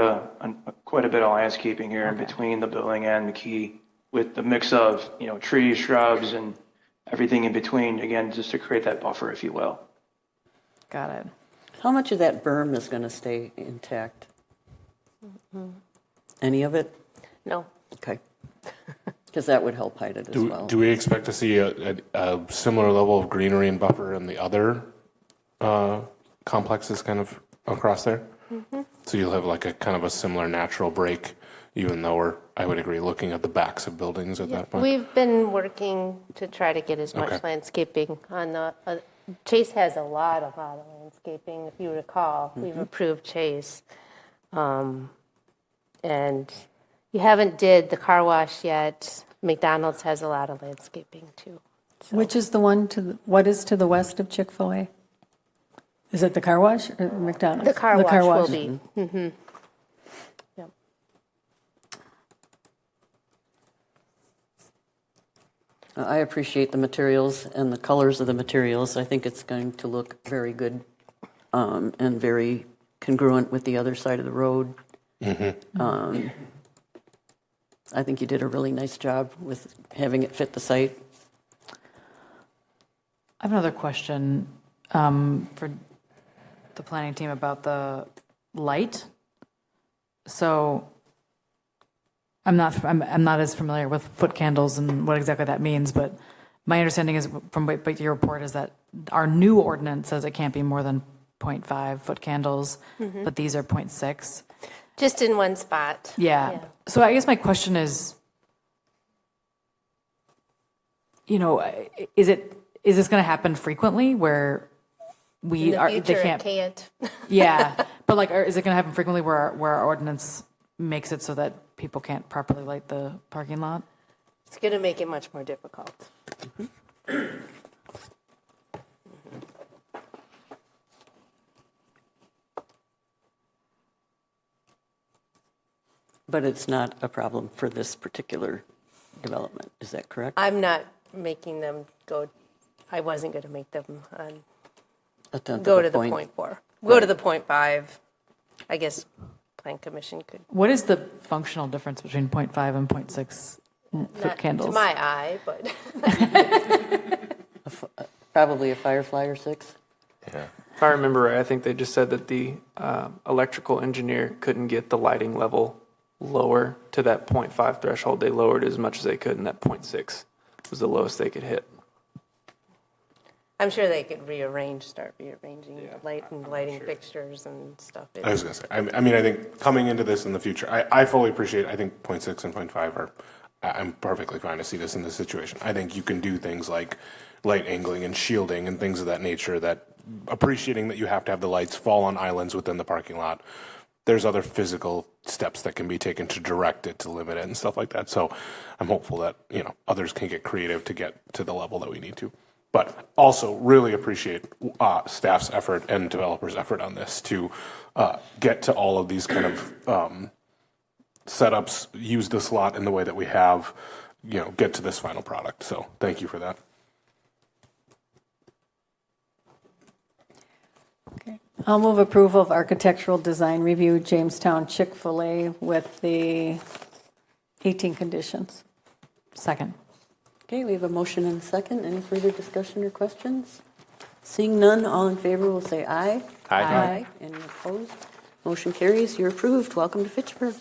quite a bit of landscaping here in between the building and McKee, with the mix of trees, shrubs, and everything in between. Again, just to create that buffer, if you will. Got it. How much of that berm is going to stay intact? Any of it? No. Okay. Because that would help hide it as well. Do we expect to see a similar level of greenery and buffer in the other complexes kind of across there? Mm-hmm. So you'll have like a kind of a similar natural break, even though we're, I would agree, looking at the backs of buildings at that point. We've been working to try to get as much Okay. landscaping on the, Chase has a lot of landscaping, if you recall. We've approved Chase. And you haven't did the car wash yet. McDonald's has a lot of landscaping too. Which is the one what is to the west of Chick-fil-A? Is it the car wash or McDonald's? The car wash will be. Mm-hmm. Yep. I appreciate the materials and the colors of the materials. I think it's going to look very good and very congruent with the other side of the road. I think you did a really nice job with having it fit the site. I have another question for the planning team about the light. So I'm not as familiar with foot candles and what exactly that means, but my understanding is from what your report is that our new ordinance says it can't be more than 0.5 foot candles, Mhm. but these are 0.6. Just in one spot. Yeah. So I guess my question is, is this going to happen frequently where In the future, it can't. Yeah, but is it going to happen frequently where our ordinance makes it so that people can't properly light the parking lot? It's going to make it much more difficult. But it's not a problem for this particular development. Is that correct? I'm not making them go, I wasn't going to make them A tenth of go a to the point. 0.4. Go to the 0.5. I guess Plan Commission could. What is the functional difference between 0.5 and 0.6 foot Not candles? to my eye, but. Probably a Firefly or 6. Yeah. If I remember right, I think they just said that the electrical engineer couldn't get the lighting level lower to that 0.5 threshold. They lowered it as much as they could, and that 0.6 was the lowest they could hit. I'm sure they could start rearranging the lighting fixtures and stuff. I was going to say, I mean, I think coming into this in the future, I fully appreciate, I think 0.6 and 0.5 are, I'm perfectly fine to see this in this situation. I think you can do things like light angling and shielding and things of that nature, that appreciating that you have to have the lights fall on islands within the parking lot. There's other physical steps that can be taken to direct it, to limit it and stuff like that. So I'm hopeful that, others can get creative to get to the level that we need to. But also really appreciate staff's effort and developers' effort on this to get to all of these kind of setups, use this lot in the way that we have, get to this final product. So thank you for that. Okay. I'll move approval of architectural design review, Jamestown Chick-fil-A, with the 18 conditions. Second. Okay, we have a motion and a second. Any further discussion or questions? Seeing none, all in favor will say aye. Aye. Aye. Any opposed? Motion carries. You're approved. Welcome to Fitchburg.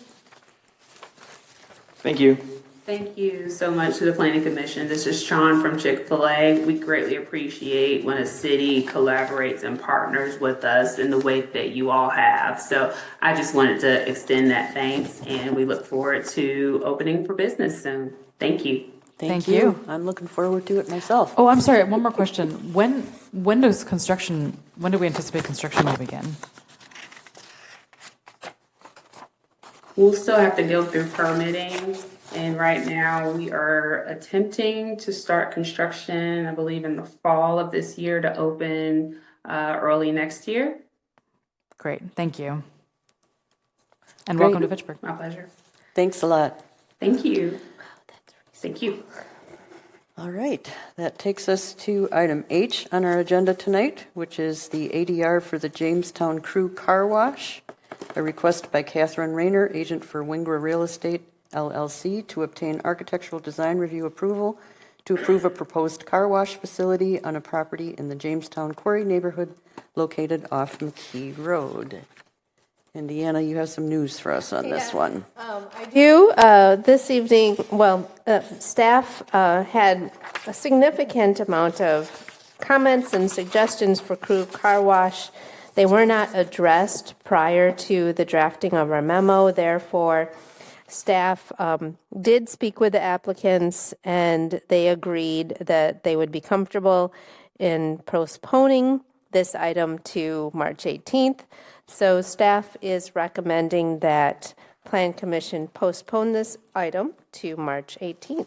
Thank you. Thank you so much to the Planning Commission. This is Sean from Chick-fil-A. We greatly appreciate when a city collaborates and partners with us in the way that you all have. So I just wanted to extend that thanks, and we look forward to opening for business soon. Thank you. Thank you. I'm looking forward to it myself. Oh, I'm sorry. One more question. When do we anticipate construction will begin? We'll still have to go through permitting, and right now we are attempting to start construction, I believe, in the fall of this year to open early next year. Great. Thank you. And Great. welcome to Fitchburg. My pleasure. Thanks a lot. Thank you. Thank you. All right, that takes us to item H on our agenda tonight, which is the ADR for the Jamestown Crew Car Wash, a request by Catherine Rayner, agent for Wingra Real Estate, LLC, to obtain architectural design review approval to approve a proposed car wash facility on a property in the Jamestown Quarry neighborhood located off McKee Road. Indiana, you have some news for us on this one. I do. This evening, staff had a significant amount of comments and suggestions for Crew Car Wash. They were not addressed prior to the drafting of our memo. Therefore, staff did speak with the applicants, and they agreed that they would be comfortable in postponing this item to March 18th. So staff is recommending that Plan Commission postpone this item to March 18th.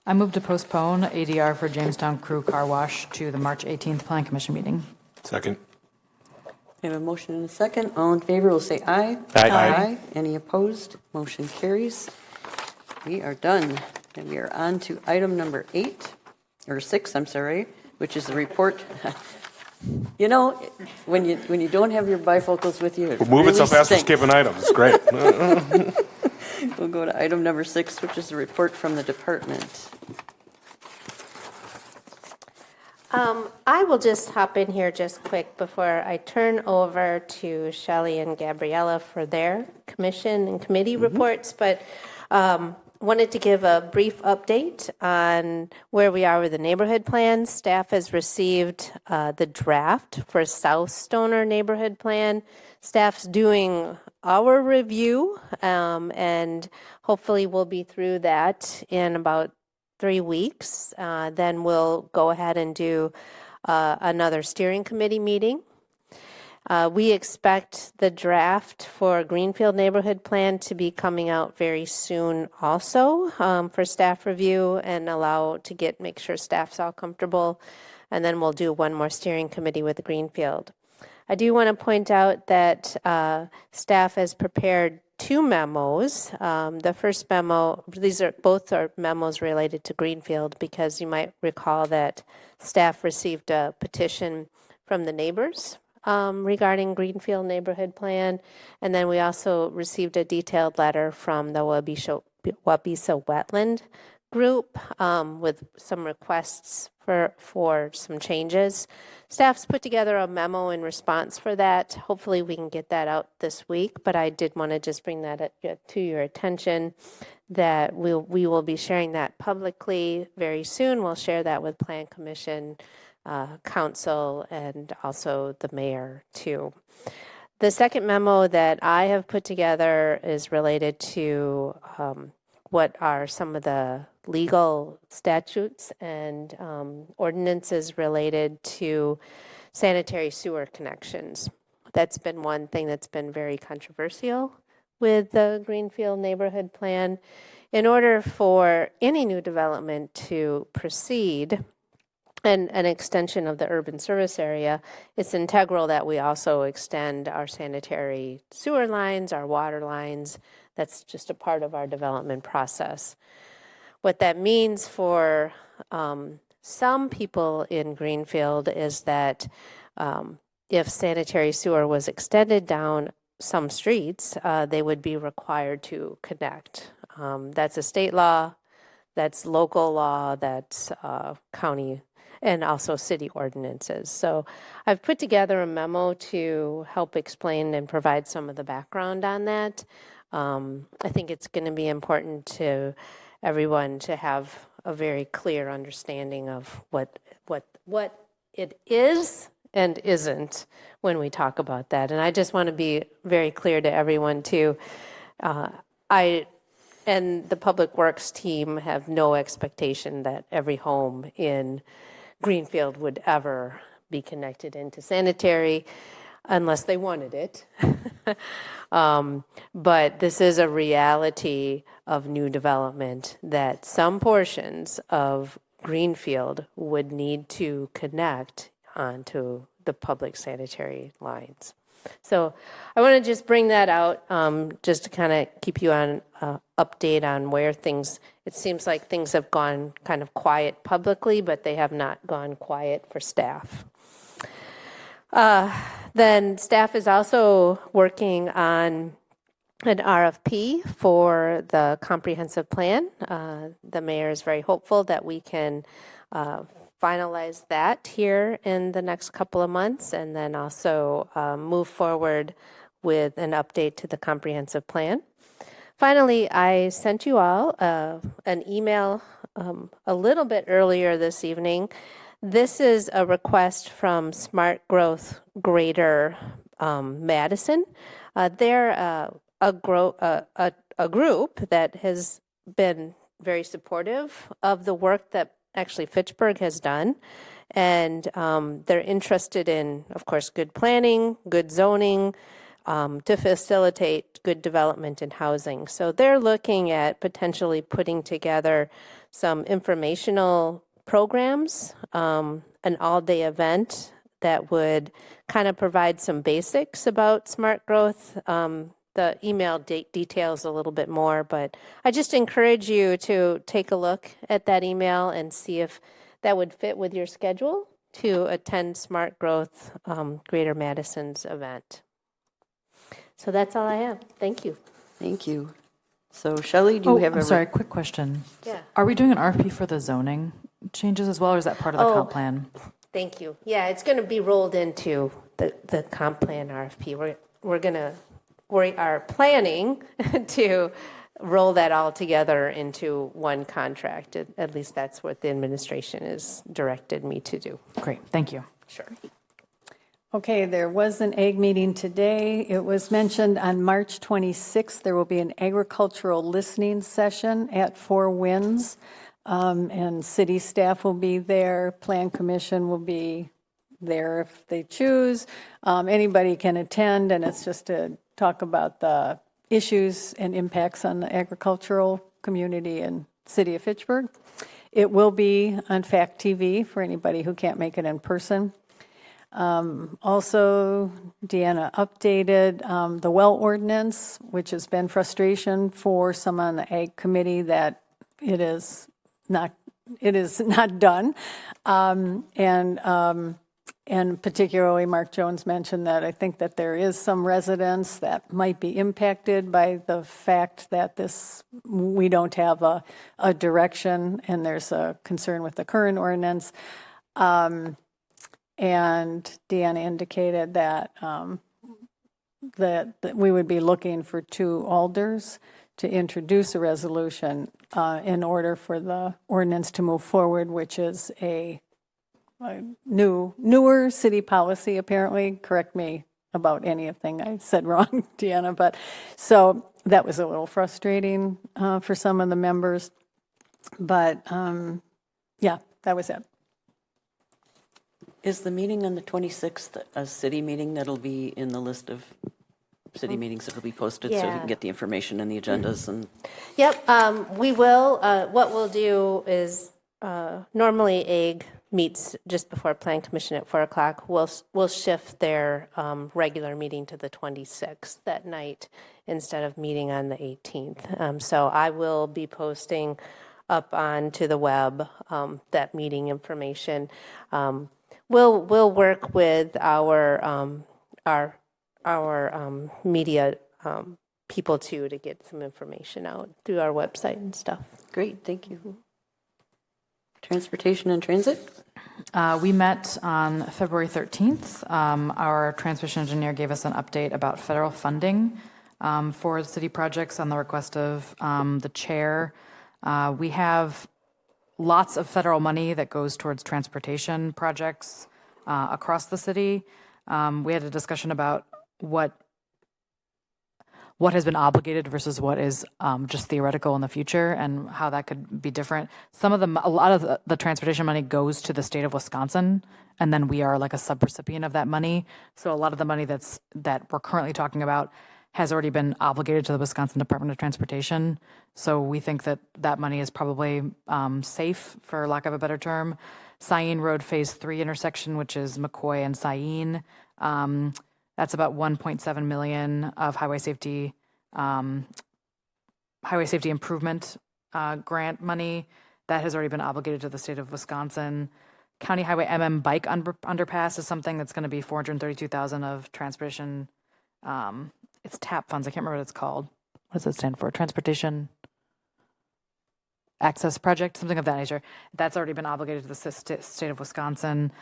I move to postpone ADR for Jamestown Crew Car Wash to the March 18th Plan Commission meeting. Second. We have a motion and a second. All in favor will say aye. Aye. Aye. Any opposed? Motion carries. We are done. And we are on to item number 6, which is the report. You know, when you don't have your bifocals with you, it We're moving really so fast, we're stinks. skipping items. It's great. We'll go to item number 6, which is the report from the department. I will just hop in here just quick before I turn over to Shelley and Gabriella for their commission and committee reports, but wanted to give a brief update on where we are with the neighborhood plan. Staff has received the draft for South Stoner neighborhood plan. Staff's doing our review, and hopefully we'll be through that in about 3 weeks. Then we'll go ahead and do another steering committee meeting. We expect the draft for Greenfield neighborhood plan to be coming out very soon also for staff review and make sure staff's all comfortable. And then we'll do one more steering committee with Greenfield. I do want to point out that staff has prepared 2 memos. The first memo, both are memos related to Greenfield, because you might recall that staff received a petition from the neighbors regarding Greenfield neighborhood plan. And then we also received a detailed letter from the Wabisa Wetland group with some requests for some changes. Staff's put together a memo in response for that. Hopefully we can get that out this week, but I did want to just bring that to your attention, that we will be sharing that publicly very soon. We'll share that with Plan Commission council and also the mayor too. The second memo that I have put together is related to what are some of the legal statutes and ordinances related to sanitary sewer connections. That's been one thing that's been very controversial with the Greenfield Neighborhood Plan. In order for any new development to proceed, and an extension of the urban service area, it's integral that we also extend our sanitary sewer lines, our water lines. That's just a part of our development process. What that means for some people in Greenfield is that if sanitary sewer was extended down some streets, they would be required to connect. That's a state law, that's local law, that's county and also city ordinances. So I've put together a memo to help explain and provide some of the background on that. I think it's going to be important to everyone to have a very clear understanding of what it is and isn't when we talk about that. And I just want to be very clear to everyone too. I and the Public Works team have no expectation that every home in Greenfield would ever be connected into sanitary unless they wanted it. But this is a reality of new development that some portions of Greenfield would need to connect onto the public sanitary lines. So I want to just bring that out just to kind of keep you on update on where things, it seems like things have gone kind of quiet publicly, but they have not gone quiet for staff. Then staff is also working on an RFP for the comprehensive plan. The mayor is very hopeful that we can finalize that here in the next couple of months, and then also move forward with an update to the comprehensive plan. Finally, I sent you all an email a little bit earlier this evening. This is a request from Smart Growth Greater Madison. They're a group that has been very supportive of the work that actually Fitchburg has done. And they're interested in, of course, good planning, good zoning, to facilitate good development in housing. So they're looking at potentially putting together some informational programs, an all-day event that would kind of provide some basics about smart growth. The email details a little bit more, but I just encourage you to take a look at that email and see if that would fit with your schedule to attend Smart Growth Greater Madison's event. So that's all I have. Thank you. Thank you. So Shelley, do you have I'm sorry, quick question. Yeah. Are we doing an RFP for the zoning changes as well, or is that part of the comp plan? Thank you. Yeah, it's going to be rolled into the comp plan RFP. We are planning to roll that all together into one contract. At least that's what the administration has directed me to do. Great, thank you. Sure. Okay, there was an ag meeting today. It was mentioned on March 26th, there will be an agricultural listening session at Four Winds. And city staff will be there, Plan Commission will be there if they choose. Anybody can attend, and it's just to talk about the issues and impacts on the agricultural community in city of Fitchburg. It will be on FACTv for anybody who can't make it in person. Also, Deanna updated the well ordinance, which has been frustration for some on the ag committee that it is not done. And particularly Mark Jones mentioned that I think that there is some residents that might be impacted by the fact that we don't have a direction, and there's a concern with the current ordinance. And Deanna indicated that that we would be looking for 2 alders to introduce a resolution in order for the ordinance to move forward, which is a newer city policy, apparently. Correct me about anything I said wrong, Deanna, but so that was a little frustrating for some of the members. But yeah, that was it. Is the meeting on the 26th a city meeting that'll be in the list of city meetings that'll be posted so you Yeah. can get the information and the agendas? And Yep, we will. What we'll do is normally AIG meets just before Plan Commission at 4 o'clock. We'll shift their regular meeting to the 26th that night instead of meeting on the 18th. So I will be posting up onto the web that meeting information. We'll work with our media people too to get some information out through our website and stuff. Great, thank you. Transportation and transit? We met on February 13th. Our transmission engineer gave us an update about federal funding for city projects on the request of the chair. We have lots of federal money that goes towards transportation projects across the city. We had a discussion about what has been obligated versus what is just theoretical in the future and how that could be different. A lot of the transportation money goes to the state of Wisconsin, and then we are like a subrecipient of that money. So a lot of the money that we're currently talking about has already been obligated to the Wisconsin Department of Transportation. So we think that money is probably safe, for lack of a better term. Cyene Road Phase 3 intersection, which is McCoy and Cyene. That's about $1.7 million of highway safety improvement grant money that has already been obligated to the state of Wisconsin. County Highway bike underpass is something that's going to be $432,000 of transportation. It's TAP funds. I can't remember what it's called. What does it stand for? Transportation Access Project, something of that nature. That's already been obligated to the state of Wisconsin.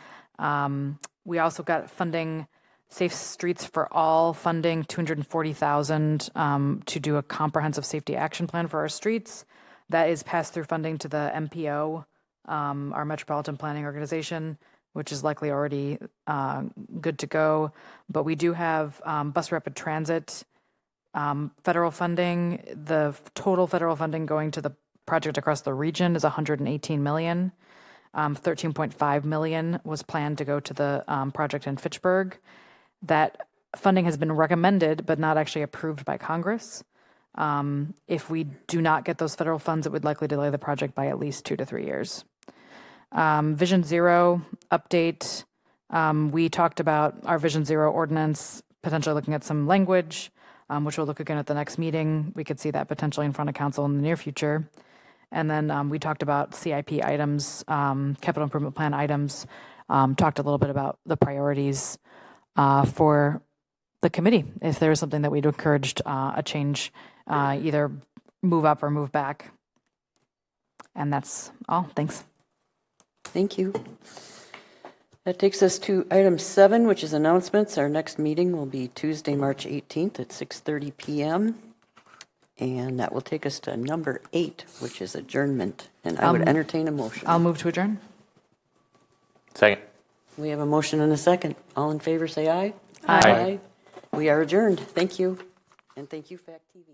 We also got funding. Safe Streets for All funding, $240,000 to do a comprehensive safety action plan for our streets. That is pass-through funding to the MPO, our Metropolitan Planning Organization, which is likely already good to go. But we do have bus rapid transit federal funding. The total federal funding going to the project across the region is $118 million. $13.5 million was planned to go to the project in Fitchburg. That funding has been recommended but not actually approved by Congress. If we do not get those federal funds, it would likely delay the project by at least 2 to 3 years. Vision Zero update. We talked about our Vision Zero ordinance, potentially looking at some language, which we'll look again at the next meeting. We could see that potentially in front of council in the near future. And then we talked about CIP items, capital improvement plan items, talked a little bit about the priorities for the committee, if there is something that we'd encouraged a change, either move up or move back. And that's all. Thanks. Thank you. That takes us to item 7, which is announcements. Our next meeting will be Tuesday, March 18th at 6:30 p.m. And that will take us to number 8, which is adjournment. And I would entertain a motion. I'll move to adjourn. Second. We have a motion and a second. All in favor, say aye. Aye. We are adjourned. Thank you. And thank you, FACTv.